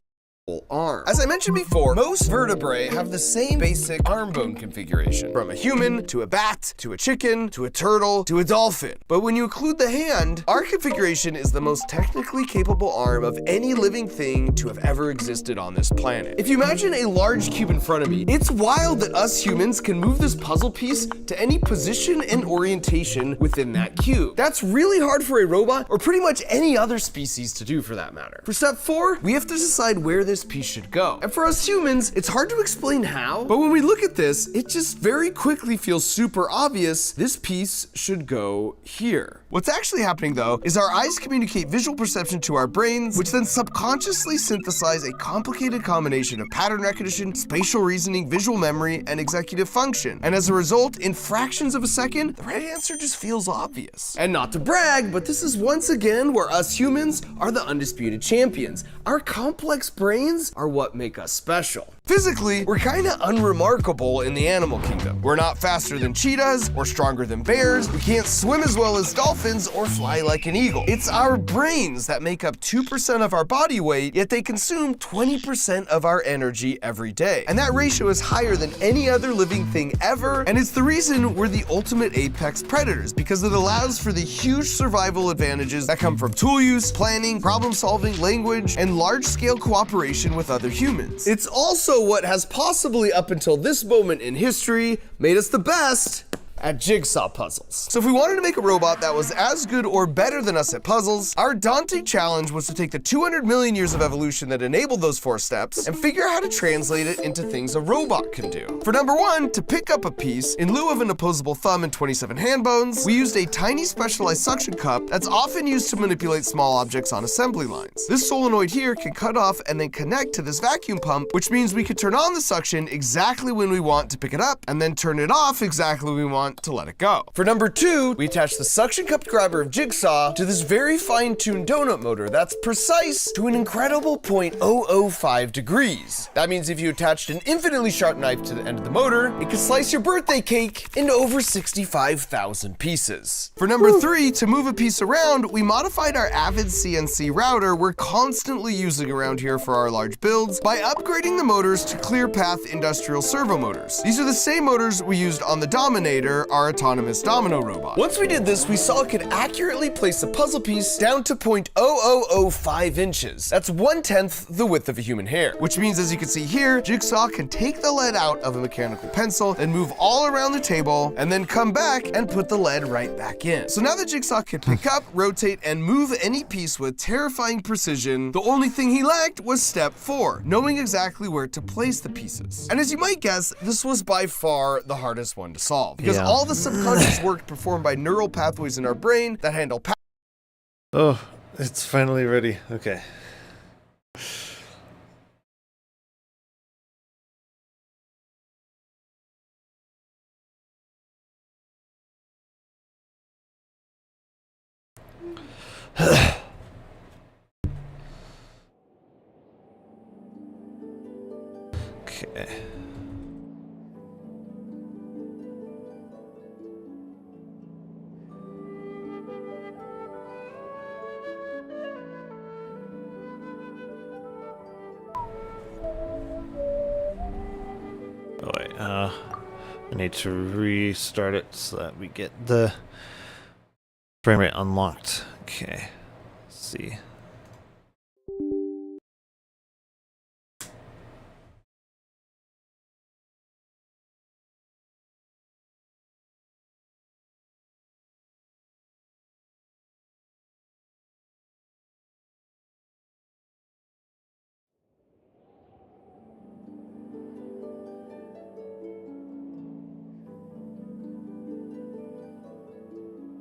Arm. As I mentioned before, most vertebrae have the same basic arm bone configuration, from a human to a bat to a chicken to a turtle to a dolphin. But when you include the hand, our configuration is the most technically capable arm of any living thing to have ever existed on this planet. If you imagine a large cube in front of me, it's wild that us humans can move this puzzle piece to any position and orientation within that cube. That's really hard for a robot, or pretty much any other species, to do for that matter. For step 4, we have to decide where this piece should go. And for us humans, it's hard to explain how, but when we look at this, it just very quickly feels super obvious. This piece should go here. What's actually happening though is our eyes communicate visual perception to our brains, which then subconsciously synthesize a complicated combination of pattern recognition, spatial reasoning, visual memory, and executive function. And as a result, in fractions of a second, the right answer just feels obvious. And not to brag, but this is once again where us humans are the undisputed champions. Our complex brains are what make us special. Physically, we're kinda unremarkable in the animal kingdom. We're not faster than cheetahs or stronger than bears. We can't swim as well as dolphins or fly like an eagle. It's our brains that make up 2% of our body weight, yet they consume 20% of our energy every day. And that ratio is higher than any other living thing ever, and it's the reason we're the ultimate apex predators, because it allows for the huge survival advantages that come from tool use, planning, problem solving, language, and large-scale cooperation with other humans. It's also what has possibly, up until this moment in history, made us the best at jigsaw puzzles. So if we wanted to make a robot that was as good or better than us at puzzles, our daunting challenge was to take the 200 million years of evolution that enabled those 4 steps and figure out how to translate it into things a robot can do. For number 1, to pick up a piece, in lieu of an opposable thumb and 27 hand bones, we used a tiny specialized suction cup that's often used to manipulate small objects on assembly lines. This solenoid here can cut off and then connect to this vacuum pump, which means we could turn on the suction exactly when we want to pick it up, and then turn it off exactly when we want to let it go. For number 2, we attach the suction cup grabber of Jigsaw to this very fine-tuned donut motor that's precise to an incredible 0.005 degrees. That means if you attached an infinitely sharp knife to the end of the motor, it could slice your birthday cake into over 65,000 pieces. For number 3, to move a piece around, we modified our Avid CNC router we're constantly using around here for our large builds by upgrading the motors to ClearPath industrial servo motors. These are the same motors we used on the Dominator, our autonomous domino robot. Once we did this, we saw it could accurately place a puzzle piece down to 0.0005 inches. That's 1/10 the width of a human hair, which means, as you can see here, Jigsaw can take the lead out of a mechanical pencil, then move all around the table, and then come back and put the lead right back in. So now that Jigsaw can pick up, rotate, and move any piece with terrifying precision, the only thing he lacked was step 4, knowing exactly where to place the pieces. And as you might guess, this was by far the hardest one to solve, because all the subconscious work performed by neural pathways in our brain that handle
Oh, it's finally ready. Okay. Okay. Oh wait, I need to restart it so that we get the frame rate unlocked. Okay. Let's see.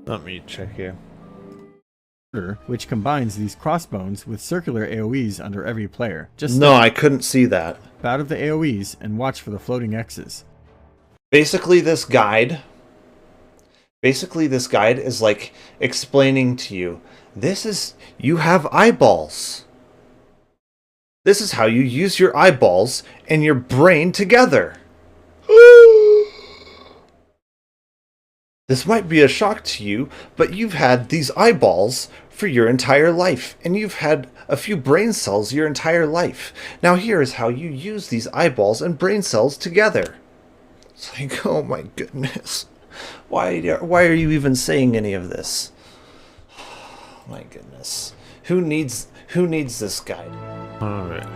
Let me check here.
Which combines these crossbones with circular AoEs under every player. Just
No, I couldn't see that.
out of the AoEs and watch for the floating X's.
Basically, this guide is like explaining to you, you have eyeballs. This is how you use your eyeballs and your brain together. This might be a shock to you, but you've had these eyeballs for your entire life, and you've had a few brain cells your entire life. Now here is how you use these eyeballs and brain cells together. It's like, oh my goodness. Why are you even saying any of this? My goodness. Who needs this guide?
Alright.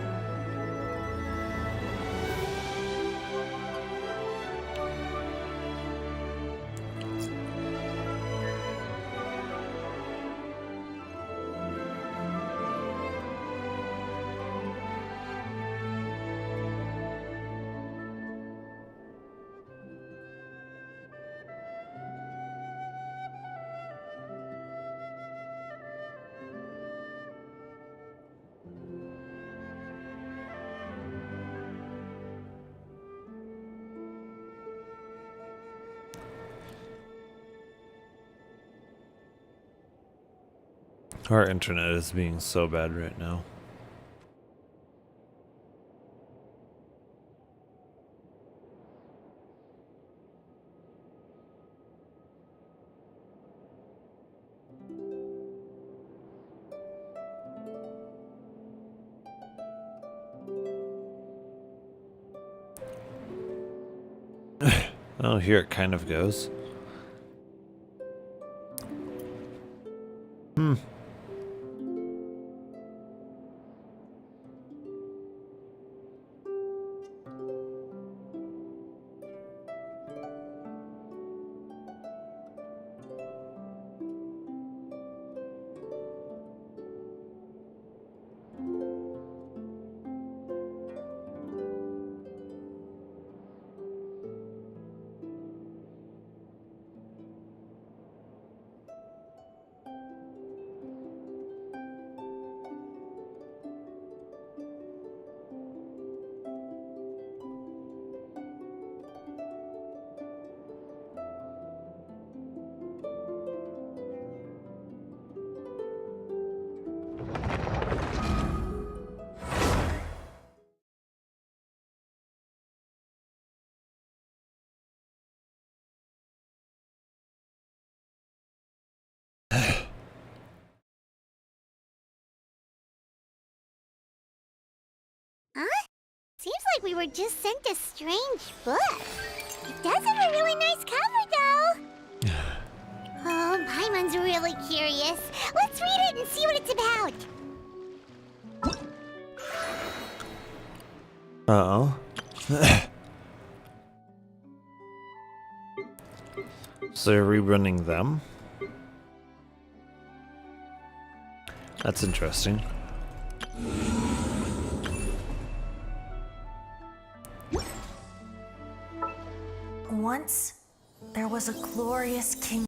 Our internet is being so bad right now. Oh, here it kind of goes.
Huh? Seems like we were just sent a strange book. It does have a really nice cover, though. Oh, Paimon's really curious. Let's read it and see what it's about.
Uh-oh. So they're rerunning them? That's interesting.
Once, there was a glorious king.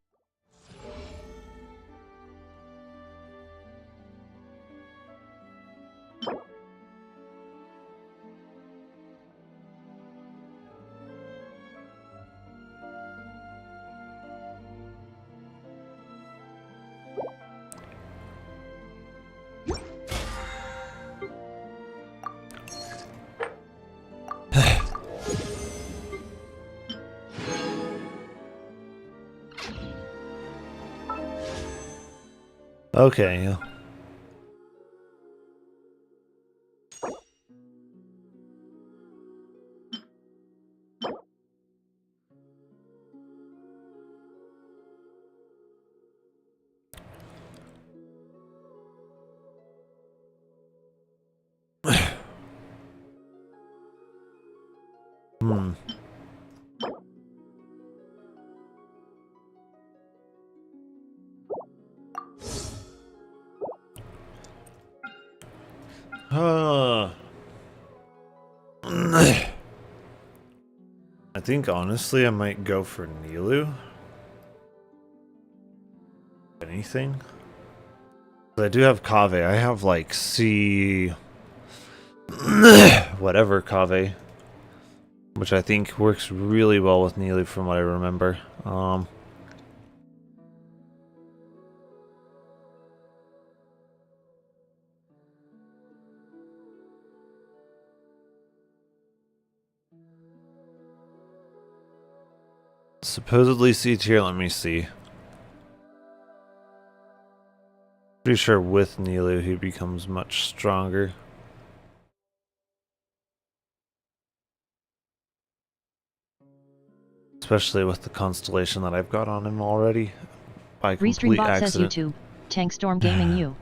Okay. Hmm. I think honestly I might go for Nilu. Anything? I do have Kave. I have like C whatever Kave, which I think works really well with Nilu from what I remember. Supposedly C tier, let me see. Pretty sure with Nilu he becomes much stronger. Especially with the constellation that I've got on him already. By complete
Restreambot says
accident.
YouTube. Tankstorm Gaming you.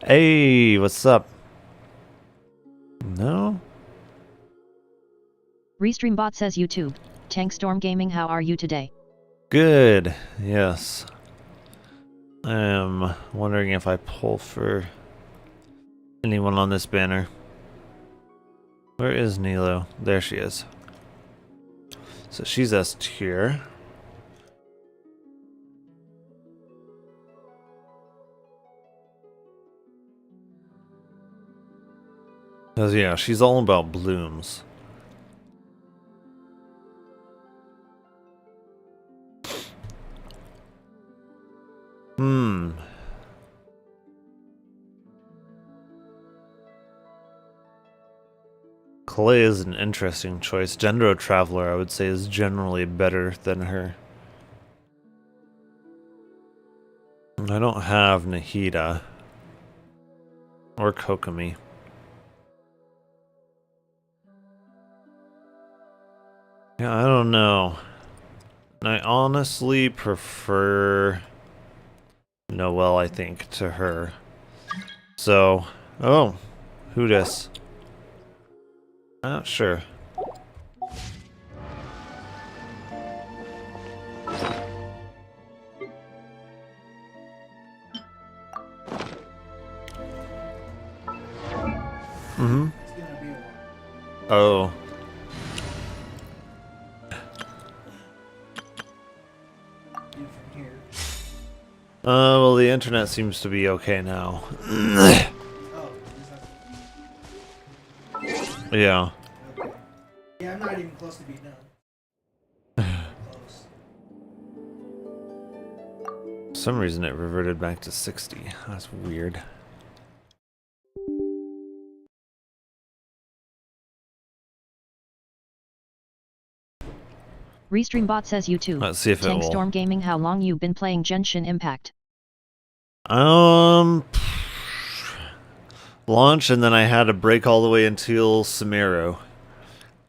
Hey, what's up? No?
Restreambot says YouTube. Tankstorm Gaming, how are you today?
Good, yes. I am wondering if I pull for anyone on this banner. Where is Nilo? There she is. So she's S tier. Because yeah, she's all about blooms. Clay is an interesting choice. Dendro Traveler, I would say, is generally better than her. I don't have Nahida. Or Kokomi. Yeah, I don't know. I honestly prefer Noelle, I think, to her. So, oh, who dis? I'm not sure. Mm-hmm. Oh. Well, the internet seems to be okay now. Yeah.
Yeah, I'm not even close to being done.
For some reason it reverted back to 60. That's weird.
Restreambot says YouTube.
Let's see if it will.
Tankstorm Gaming, how long you been playing Genshin Impact?
Launch, and then I had to break all the way until Samiro.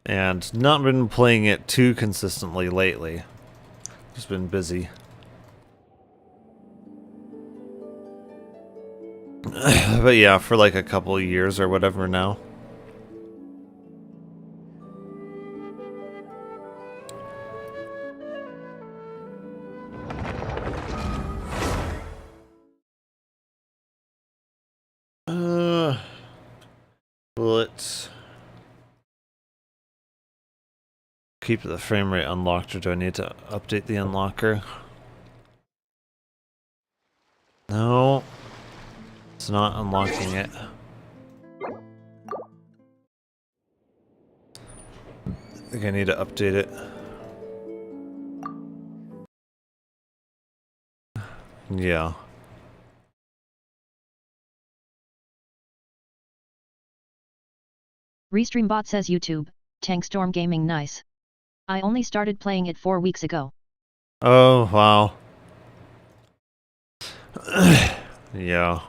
And not been playing it too consistently lately. Just been busy. But yeah, for like a couple of years or whatever now. Let's keep the frame rate unlocked, or do I need to update the unlocker? No, it's not unlocking it. I think I need to update it. Yeah.
Restreambot says YouTube. Tankstorm Gaming nice. I only started playing it 4 weeks ago.
Oh, wow. Yeah.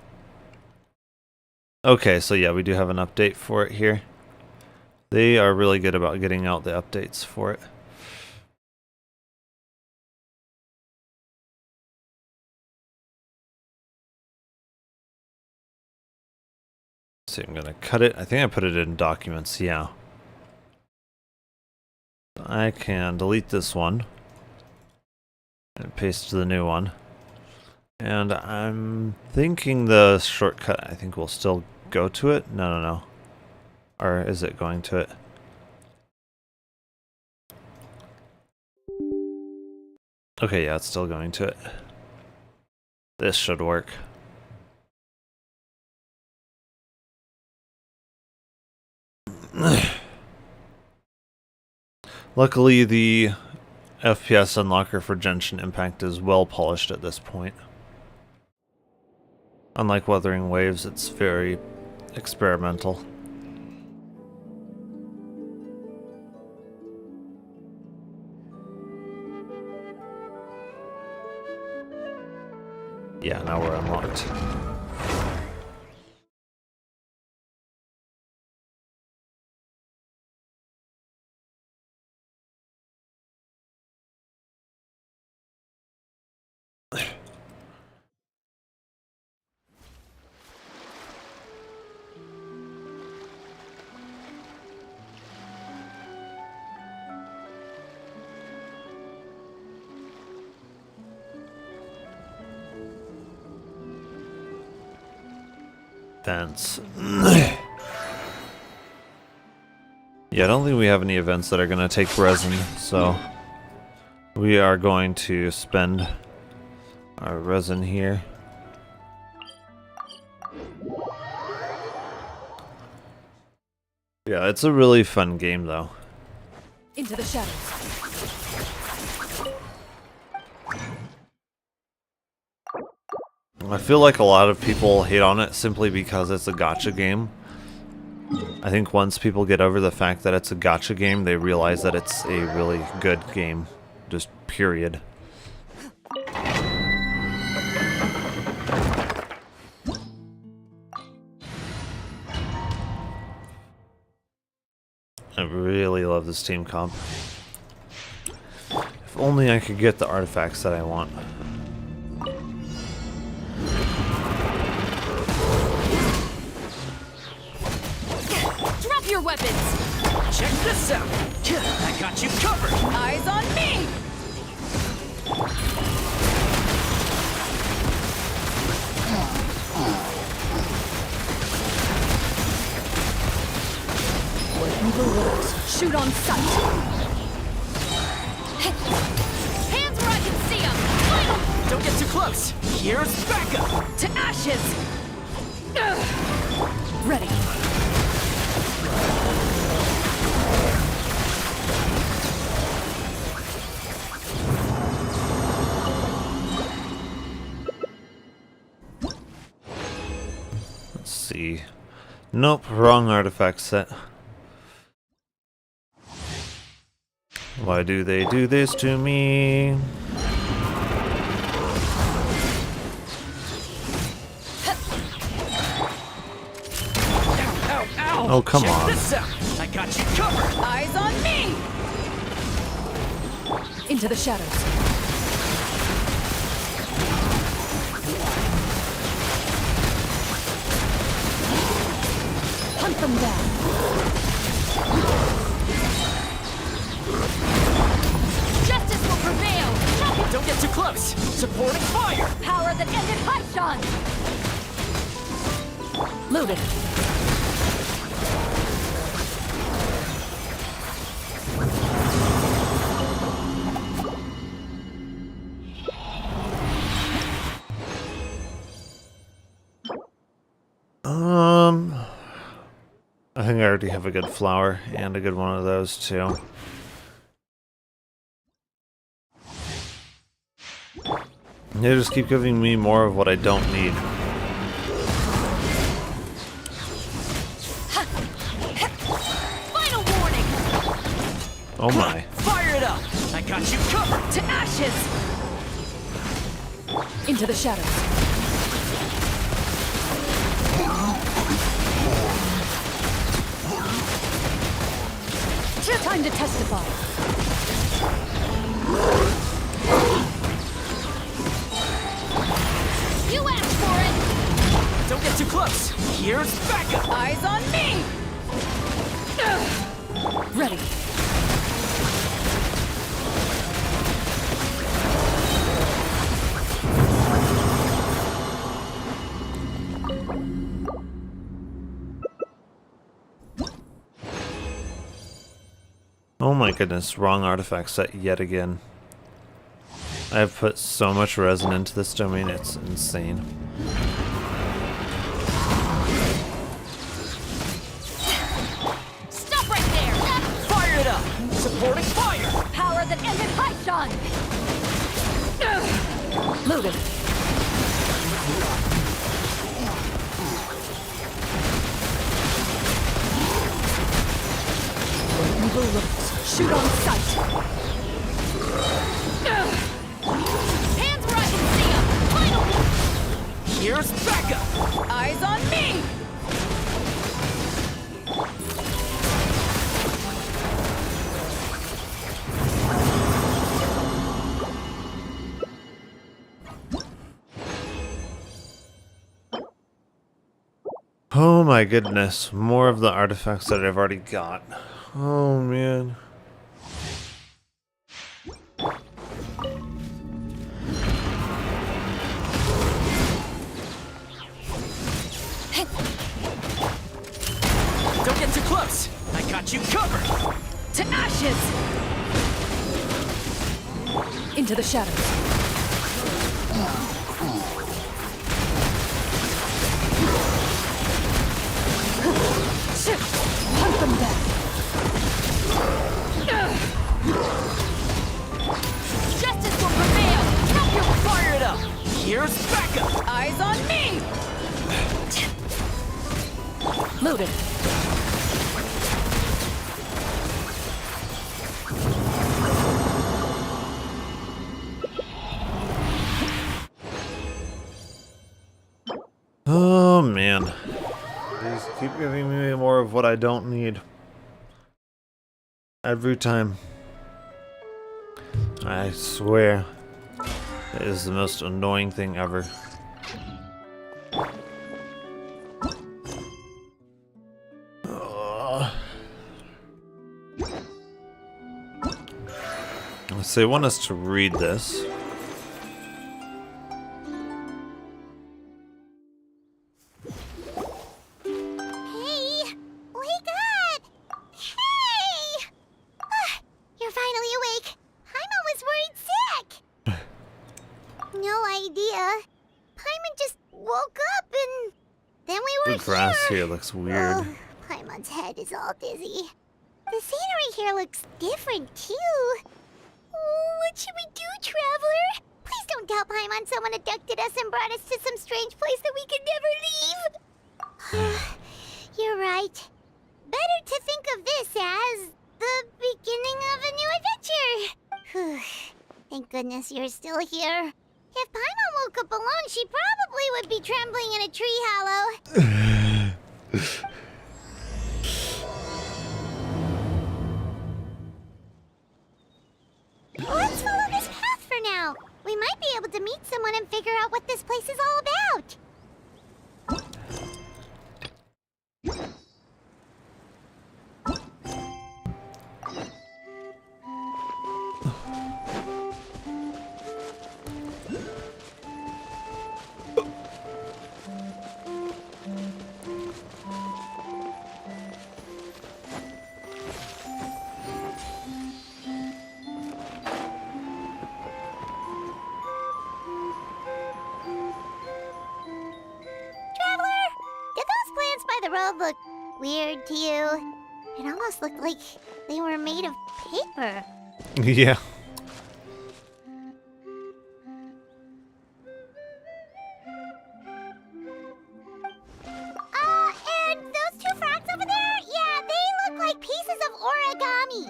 Okay, so yeah, we do have an update for it here. They are really good about getting out the updates for it. So I'm gonna cut it. I think I put it in documents, yeah. I can delete this one and paste the new one. And I'm thinking the shortcut, I think we'll still go to it. No. Or is it going to it? Okay, yeah, it's still going to it. This should work. Luckily, the FPS unlocker for Genshin Impact is well polished at this point. Unlike Wuthering Waves, it's very experimental. Yeah, now we're unlocked. Events. Yeah, I don't think we have any events that are going to take resin, so we are going to spend our resin here. Yeah, it's a really fun game, though.
Into the shadows.
I feel like a lot of people hate on it simply because it's a gacha game. I think once people get over the fact that it's a gacha game, they realize that it's a really good game. Just period. I really love this team comp. If only I could get the artifacts that I want.
Drop your weapons!
Check this out! I got you covered!
Eyes on me! Shoot on sight!
Hands where I can see them! Final!
Don't get too close! Here's backup!
To ashes! Ready.
Let's see. Nope, wrong artifact set. Why do they do this to me?
Ow, ow!
Oh, come
Check
on.
this out! I got you covered!
Eyes on me! Into the shadows. Hunt them down.
Justice will prevail!
Don't get too close! Supporting fire!
Power that ended Haishan!
Loaded.
I think I already have a good flower and a good one of those too. They just keep giving me more of what I don't need.
Final warning!
Oh my.
Fire it up! I got you covered!
To ashes! Into the shadows. It's your time to testify.
You asked for it!
Don't get too close. Here's backup.
Eyes on me! Ready.
Oh my goodness, wrong artifact set yet again. I have put so much resin into this domain, it's insane.
Stop right there!
Fire it up. Supporting fire.
Power that ended Haishan! Loaded. Evil looks. Shoot on sight.
Hands where I can see them! Finally!
Here's backup.
Eyes on me!
Oh my goodness, more of the artifacts that I've already got. Oh man.
Don't get too close. I got you covered.
To ashes! Into the shadows. Shift! Hunt them back!
Justice will prevail!
Help you fire it up. Here's backup.
Eyes on me! Loaded.
Oh man. Please keep giving me more of what I don't need. Every time. I swear. It is the most annoying thing ever. So they want us to read this.
Hey! Wake up! Hey! You're finally awake. Paimon was worried sick. No idea. Paimon just woke up and then we were
The grass here looks weird.
Oh, Paimon's head is all dizzy. The scenery here looks different too. Oh, what should we do, Traveler? Please don't tell Paimon someone abducted us and brought us to some strange place that we could never leave. You're right. Better to think of this as the beginning of a new adventure. Thank goodness you're still here. If Paimon woke up alone, she probably would be trembling in a tree hollow. Let's follow this path for now. We might be able to meet someone and figure out what this place is all about. The road looked weird to you. It almost looked like they were made of paper.
Yeah.
And those two frogs over there? Yeah, they look like pieces of origami.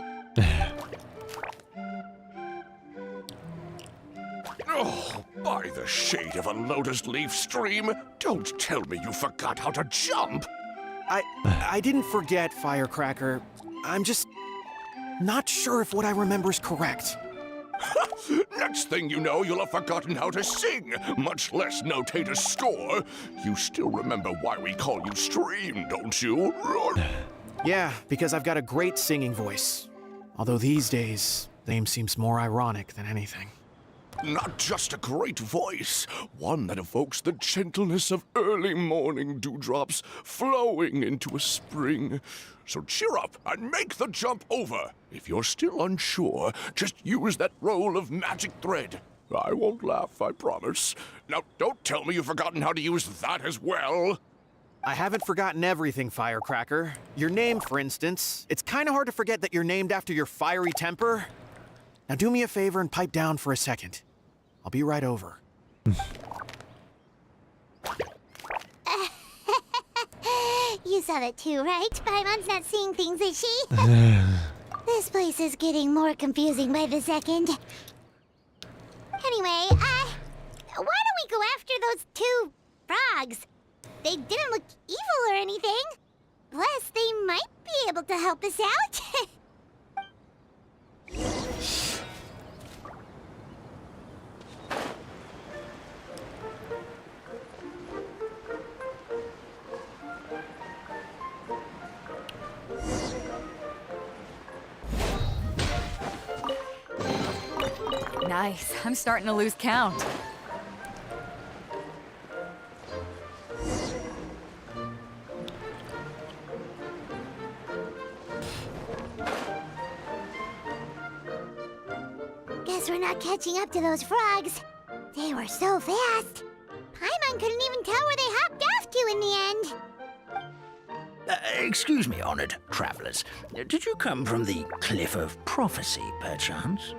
Oh, by the shade of a lotus leaf stream, don't tell me you forgot how to jump.
I didn't forget, Firecracker. I'm just Not sure if what I remember is correct.
Next thing you know, you'll have forgotten how to sing, much less notate a score. You still remember why we call you Stream, don't you?
Yeah, because I've got a great singing voice. Although these days, name seems more ironic than anything.
Not just a great voice, one that evokes the gentleness of early morning dewdrops flowing into a spring. So cheer up and make the jump over. If you're still unsure, just use that roll of magic thread. I won't laugh, I promise. Now, don't tell me you've forgotten how to use that as well.
I haven't forgotten everything, Firecracker. Your name, for instance. It's kind of hard to forget that you're named after your fiery temper. Now do me a favor and pipe down for a second. I'll be right over.
You saw that too, right? Paimon's not seeing things, is she? This place is getting more confusing by the second. Anyway, why don't we go after those two frogs? They didn't look evil or anything. Plus, they might be able to help us out.
Nice. I'm starting to lose count.
Guess we're not catching up to those frogs. They were so fast. Paimon couldn't even tell where they hopped off to in the end.
Excuse me, honored travelers. Did you come from the Cliff of Prophecy, perchance?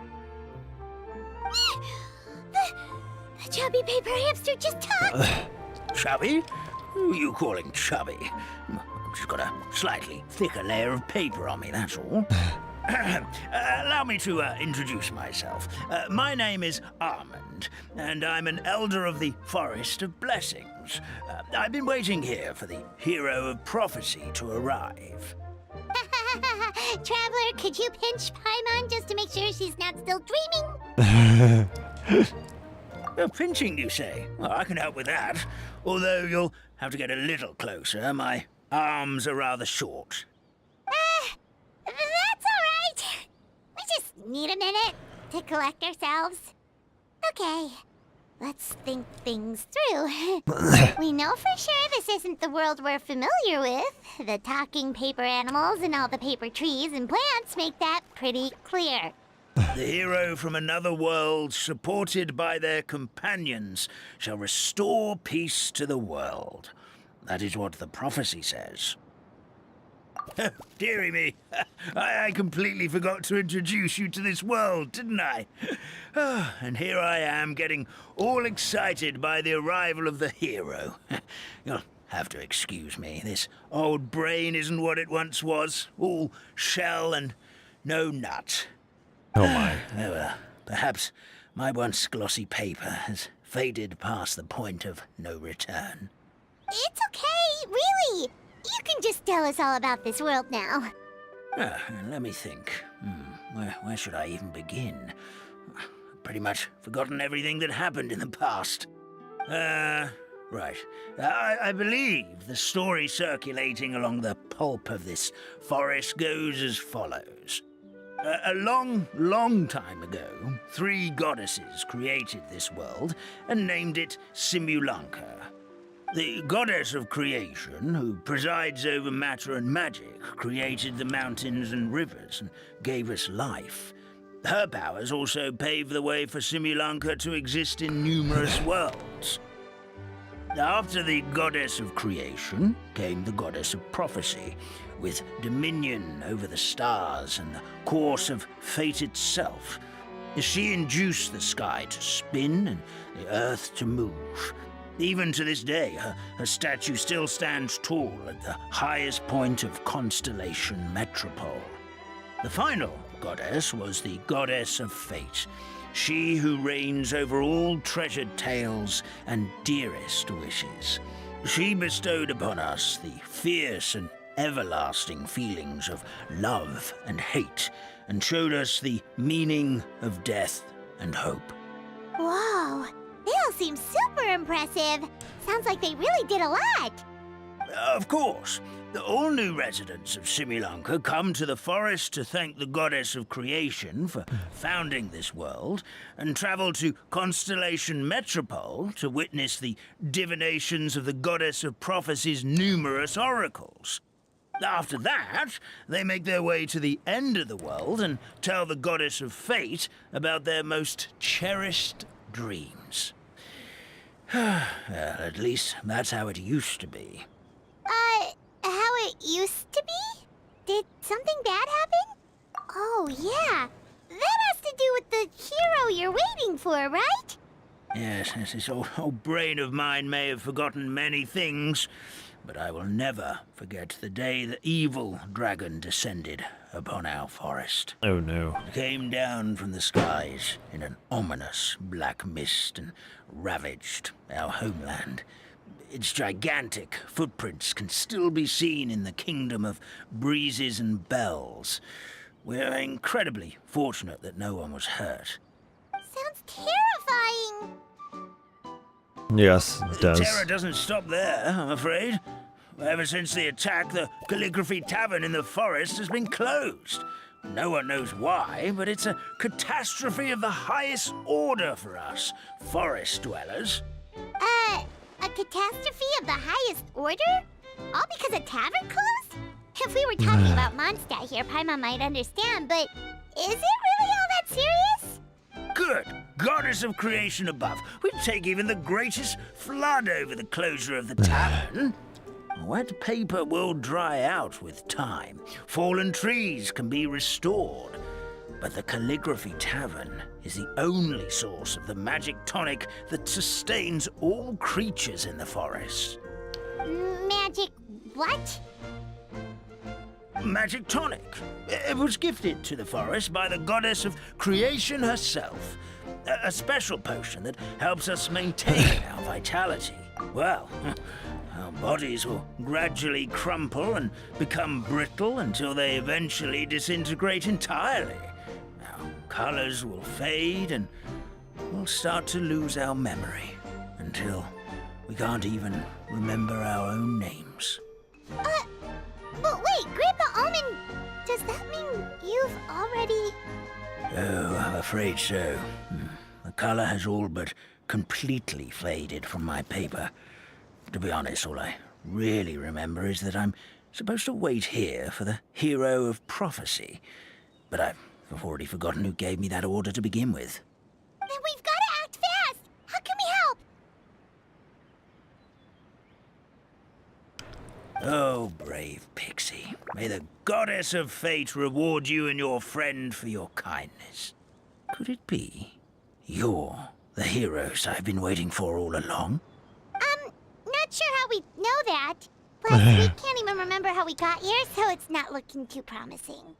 The chubby paper hamster just talked.
Chubby? Who are you calling chubby? I've just got a slightly thicker layer of paper on me, that's all. Allow me to introduce myself. My name is Armand, and I'm an elder of the Forest of Blessings. I've been waiting here for the hero of prophecy to arrive.
Traveler, could you pinch Paimon just to make sure she's not still dreaming?
Pinching, you say? Well, I can help with that. Although you'll have to get a little closer. My arms are rather short.
That's all right. We just need a minute to collect ourselves. Okay, let's think things through. We know for sure this isn't the world we're familiar with. The talking paper animals and all the paper trees and plants make that pretty clear.
The hero from another world, supported by their companions, shall restore peace to the world. That is what the prophecy says. Dearie me, I completely forgot to introduce you to this world, didn't I? And here I am, getting all excited by the arrival of the hero. You'll have to excuse me. This old brain isn't what it once was. All shell and no nut.
Oh my.
Well, perhaps my once glossy paper has faded past the point of no return.
It's okay, really. You can just tell us all about this world now.
Let me think. Where should I even begin? Pretty much forgotten everything that happened in the past. Right. I believe the story circulating along the pulp of this forest goes as follows. A long, long time ago, 3 goddesses created this world and named it Simulanka. The goddess of creation, who presides over matter and magic, created the mountains and rivers and gave us life. Her powers also paved the way for Simulanka to exist in numerous worlds. After the goddess of creation came the goddess of prophecy, with dominion over the stars and the course of fate itself. She induced the sky to spin and the earth to move. Even to this day, her statue still stands tall at the highest point of Constellation Metropole. The final goddess was the goddess of fate, she who reigns over all treasured tales and dearest wishes. She bestowed upon us the fierce and everlasting feelings of love and hate, and showed us the meaning of death and hope.
Whoa, they all seem super impressive. Sounds like they really did a lot.
Of course, all new residents of Simulunka come to the forest to thank the goddess of creation for founding this world, and travel to Constellation Metropole to witness the divinations of the goddess of prophecy's numerous oracles. After that, they make their way to the end of the world and tell the goddess of fate about their most cherished dreams. Well, at least that's how it used to be.
How it used to be? Did something bad happen? Oh, yeah. That has to do with the hero you're waiting for, right?
Yes, this old brain of mine may have forgotten many things, but I will never forget the day the evil dragon descended upon our forest.
Oh no.
It came down from the skies in an ominous black mist and ravaged our homeland. Its gigantic footprints can still be seen in the kingdom of breezes and bells. We're incredibly fortunate that no one was hurt.
Sounds terrifying.
Yes, it does.
The terror doesn't stop there, I'm afraid. Ever since the attack, the Calligraphy Tavern in the forest has been closed. No one knows why, but it's a catastrophe of the highest order for us, forest dwellers.
A catastrophe of the highest order? All because a tavern closed? If we were talking about Mondstadt here, Paimon might understand, but is it really all that serious?
Good. Goddess of creation above. We'd take even the greatest flood over the closure of the tavern. Wet paper will dry out with time. Fallen trees can be restored. But the Calligraphy Tavern is the only source of the magic tonic that sustains all creatures in the forest.
Magic what?
Magic tonic. It was gifted to the forest by the goddess of creation herself. A special potion that helps us maintain our vitality. Well, our bodies will gradually crumple and become brittle until they eventually disintegrate entirely. Our colors will fade and we'll start to lose our memory until we can't even remember our own names.
But wait, Grandpa Almond, does that mean you've already...
Oh, I'm afraid so. The color has all but completely faded from my paper. To be honest, all I really remember is that I'm supposed to wait here for the hero of prophecy. But I've already forgotten who gave me that order to begin with.
Then we've got to act fast! How can we help?
Oh, brave Pixie. May the goddess of fate reward you and your friend for your kindness. Could it be you're the heroes I've been waiting for all along?
Not sure how we know that. Plus, we can't even remember how we got here, so it's not looking too promising.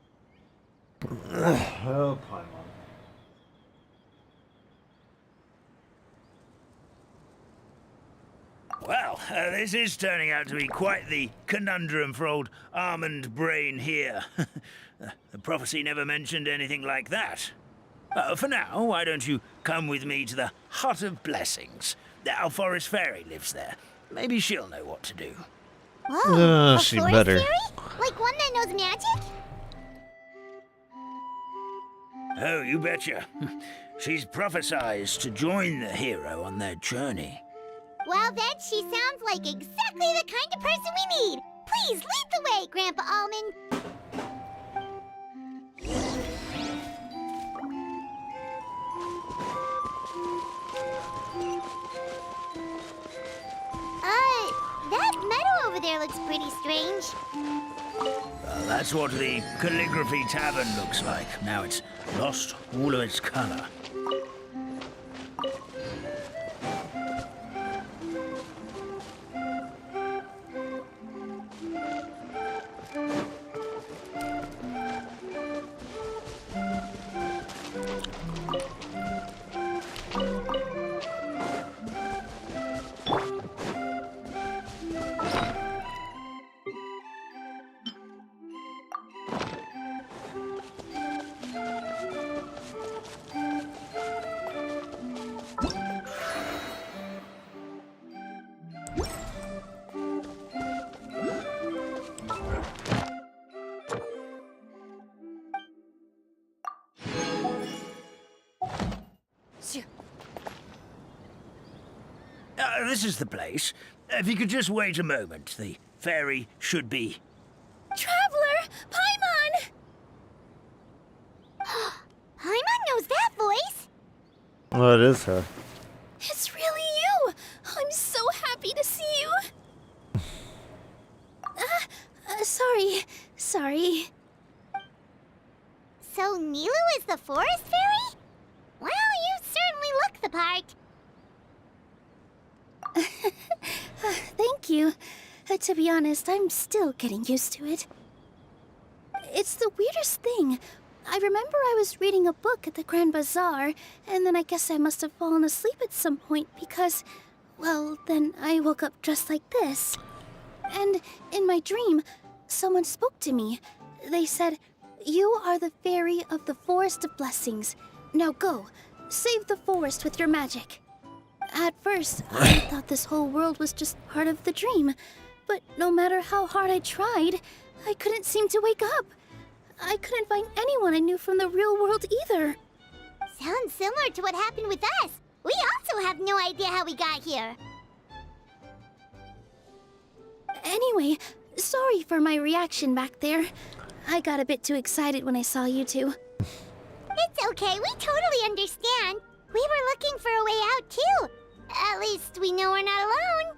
Oh, Paimon.
Well, this is turning out to be quite the conundrum for old Almond Brain here. The prophecy never mentioned anything like that. For now, why don't you come with me to the Hut of Blessings? Our forest fairy lives there. Maybe she'll know what to do.
Whoa,
she
forest
better.
fairy? Like one that knows magic?
Oh, you betcha. She's prophesized to join the hero on their journey.
Well, then she sounds like exactly the kind of person we need. Please lead the way, Grandpa Almond. That meadow over there looks pretty strange.
That's what the Calligraphy Tavern looks like. Now it's lost all of its color. This is the place. If you could just wait a moment, the fairy should be...
Traveler! Paimon! Paimon knows that voice!
Oh, it is her.
It's really you! I'm so happy to see you! Sorry. So Nilu is the forest fairy? Well, you certainly look the part. Thank you. To be honest, I'm still getting used to it. It's the weirdest thing. I remember I was reading a book at the Grand Bazaar, and then I guess I must have fallen asleep at some point because, well, then I woke up dressed like this. And in my dream, someone spoke to me. They said, "You are the fairy of the Forest of Blessings. Now go, save the forest with your magic." At first, I thought this whole world was just part of the dream, but no matter how hard I tried, I couldn't seem to wake up. I couldn't find anyone I knew from the real world either. Sounds similar to what happened with us. We also have no idea how we got here. Anyway, sorry for my reaction back there. I got a bit too excited when I saw you two. It's okay, we totally understand. We were looking for a way out too. At least we know we're not alone.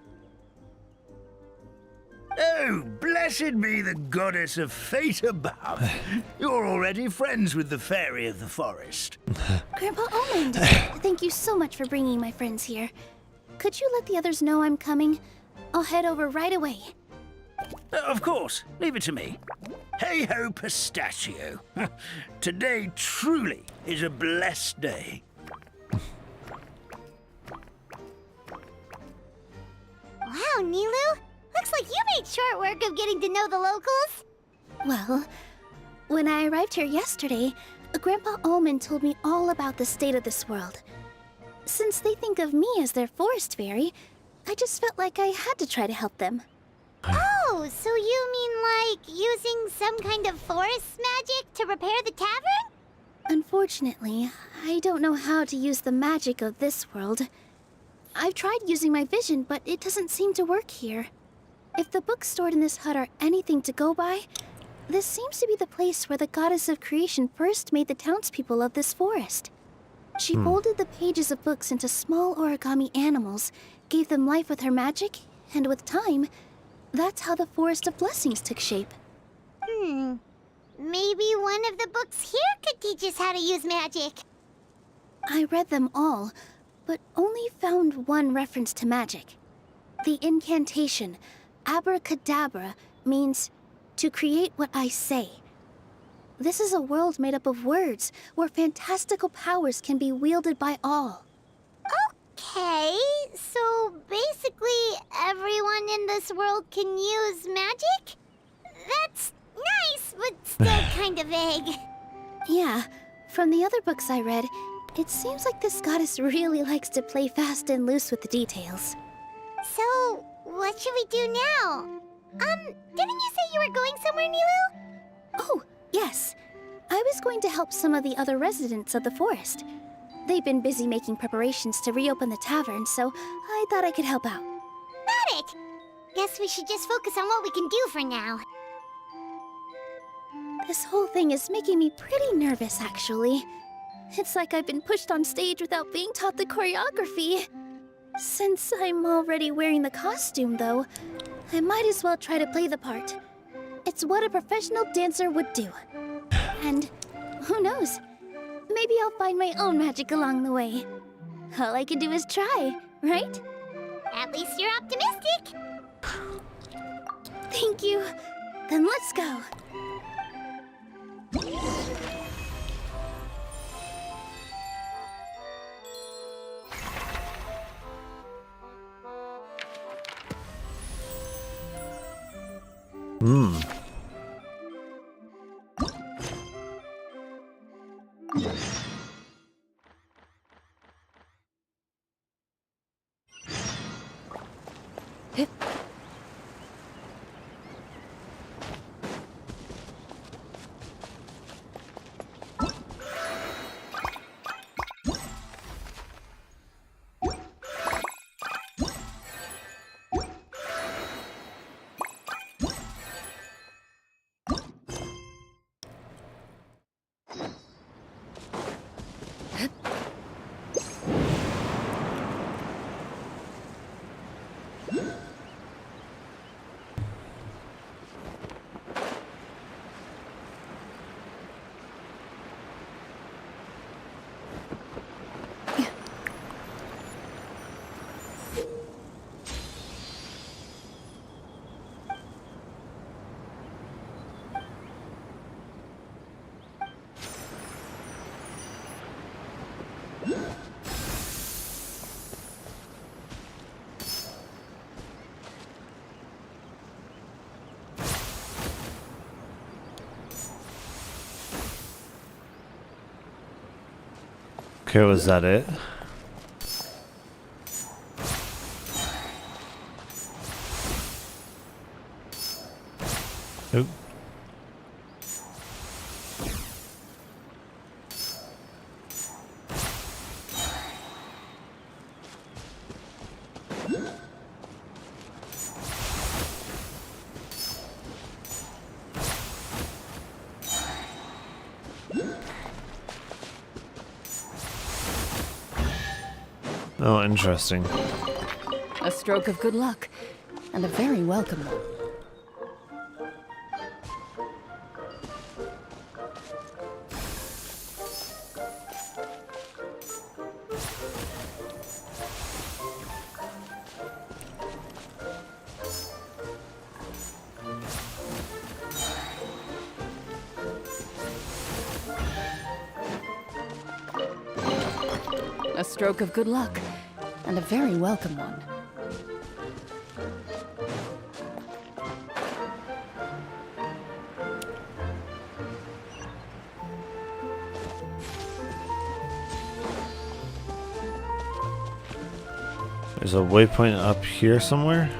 Oh, blessed be the goddess of fate above. You're already friends with the fairy of the forest.
Grandpa Almond, thank you so much for bringing my friends here. Could you let the others know I'm coming? I'll head over right away.
Of course, leave it to me. Hey-ho, pistachio. Today truly is a blessed day.
Wow, Nilu! Looks like you made short work of getting to know the locals. Well, when I arrived here yesterday, Grandpa Almond told me all about the state of this world. Since they think of me as their forest fairy, I just felt like I had to try to help them. Oh, so you mean like using some kind of forest magic to repair the tavern? Unfortunately, I don't know how to use the magic of this world. I've tried using my vision, but it doesn't seem to work here. If the books stored in this hut are anything to go by, this seems to be the place where the goddess of creation first made the townspeople of this forest. She folded the pages of books into small origami animals, gave them life with her magic, and with time, that's how the Forest of Blessings took shape. Maybe one of the books here could teach us how to use magic. I read them all, but only found one reference to magic. The incantation, abracadabra, means to create what I say. This is a world made up of words, where fantastical powers can be wielded by all. Okay, so basically everyone in this world can use magic? That's nice, but still kind of vague. Yeah, from the other books I read, it seems like this goddess really likes to play fast and loose with the details. So, what should we do now? Didn't you say you were going somewhere, Nilu? Oh, yes. I was going to help some of the other residents of the forest. They've been busy making preparations to reopen the tavern, so I thought I could help out. Got it! Guess we should just focus on what we can do for now. This whole thing is making me pretty nervous, actually. It's like I've been pushed on stage without being taught the choreography. Since I'm already wearing the costume, though, I might as well try to play the part. It's what a professional dancer would do. And who knows? Maybe I'll find my own magic along the way. All I can do is try, right? At least you're optimistic. Thank you. Then let's go.
Okay, was that it? Oop. Oh, interesting.
A stroke of good luck, and a very welcome one. A stroke of good luck, and a very welcome one.
There's a waypoint up here somewhere.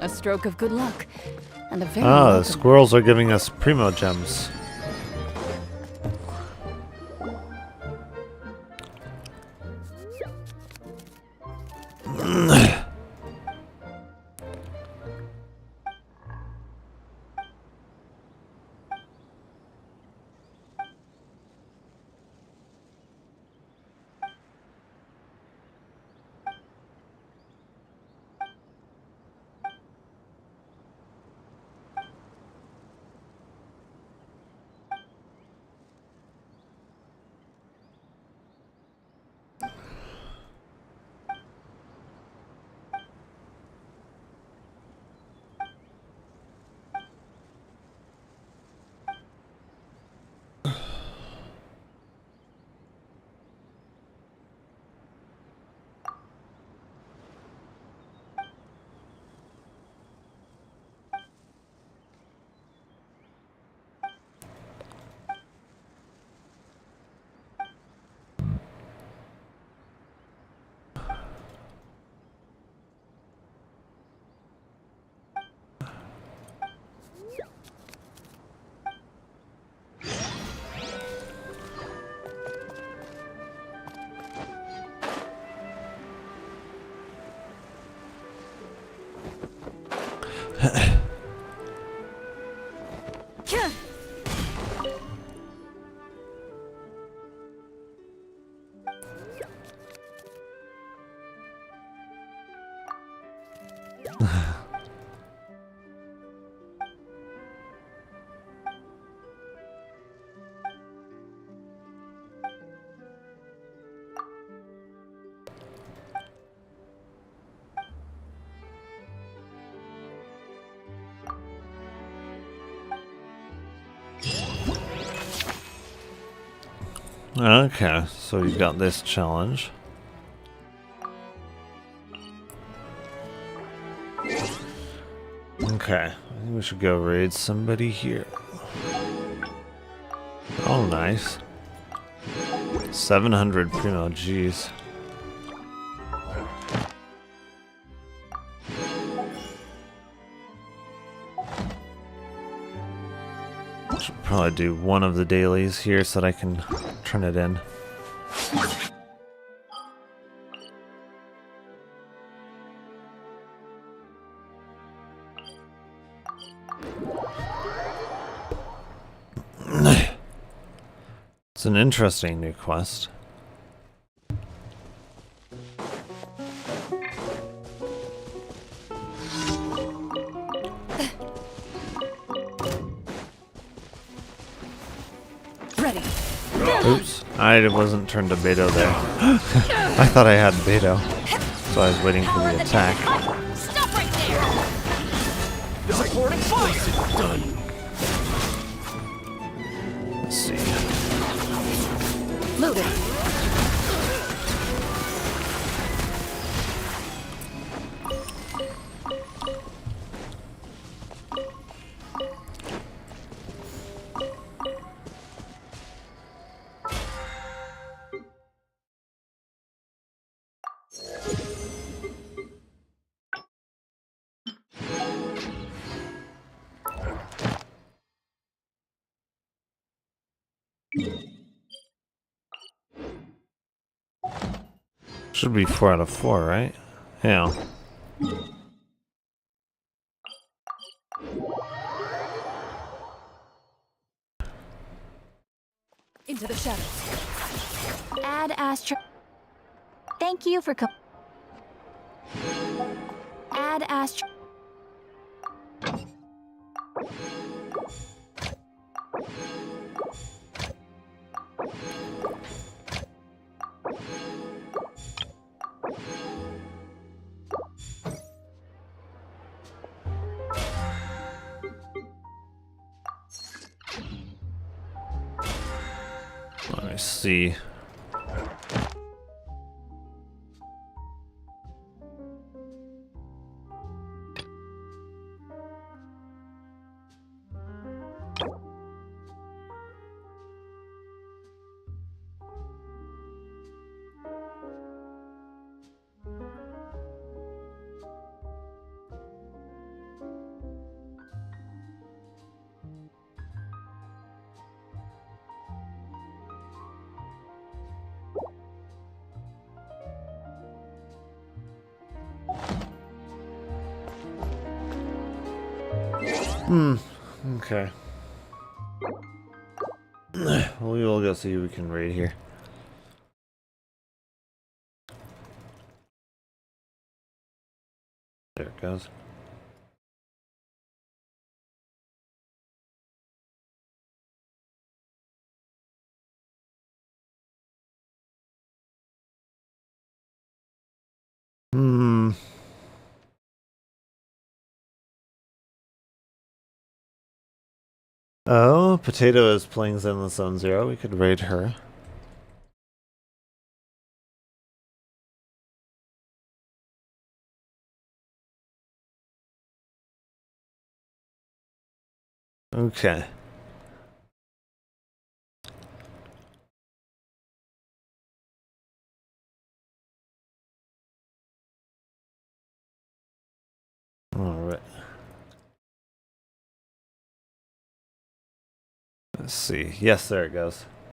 A stroke of good luck, and a very
Ah, the
welcome
squirrels are giving us primo gems. Okay, so you got this challenge. Okay, I think we should go raid somebody here. Oh, nice. 700 primo, jeez. Should probably do one of the dailies here so that I can turn it in. It's an interesting new quest.
Ready.
Oops, I wasn't turned to Beto there. I thought I had Beto, so I was waiting for the attack.
Stop right there!
Supporting fire!
Done.
Let's see.
Loaded.
Should be 4 out of 4, right? Yeah.
Into the shadows.
Add Astro. Thank you for Add Astro.
Let me see. Okay. Well, we will go see who we can raid here. There it goes. Oh, Potato is playing Zenless Zone Zero. We could raid her. Okay. Alright. Let's see. Yes, there it goes.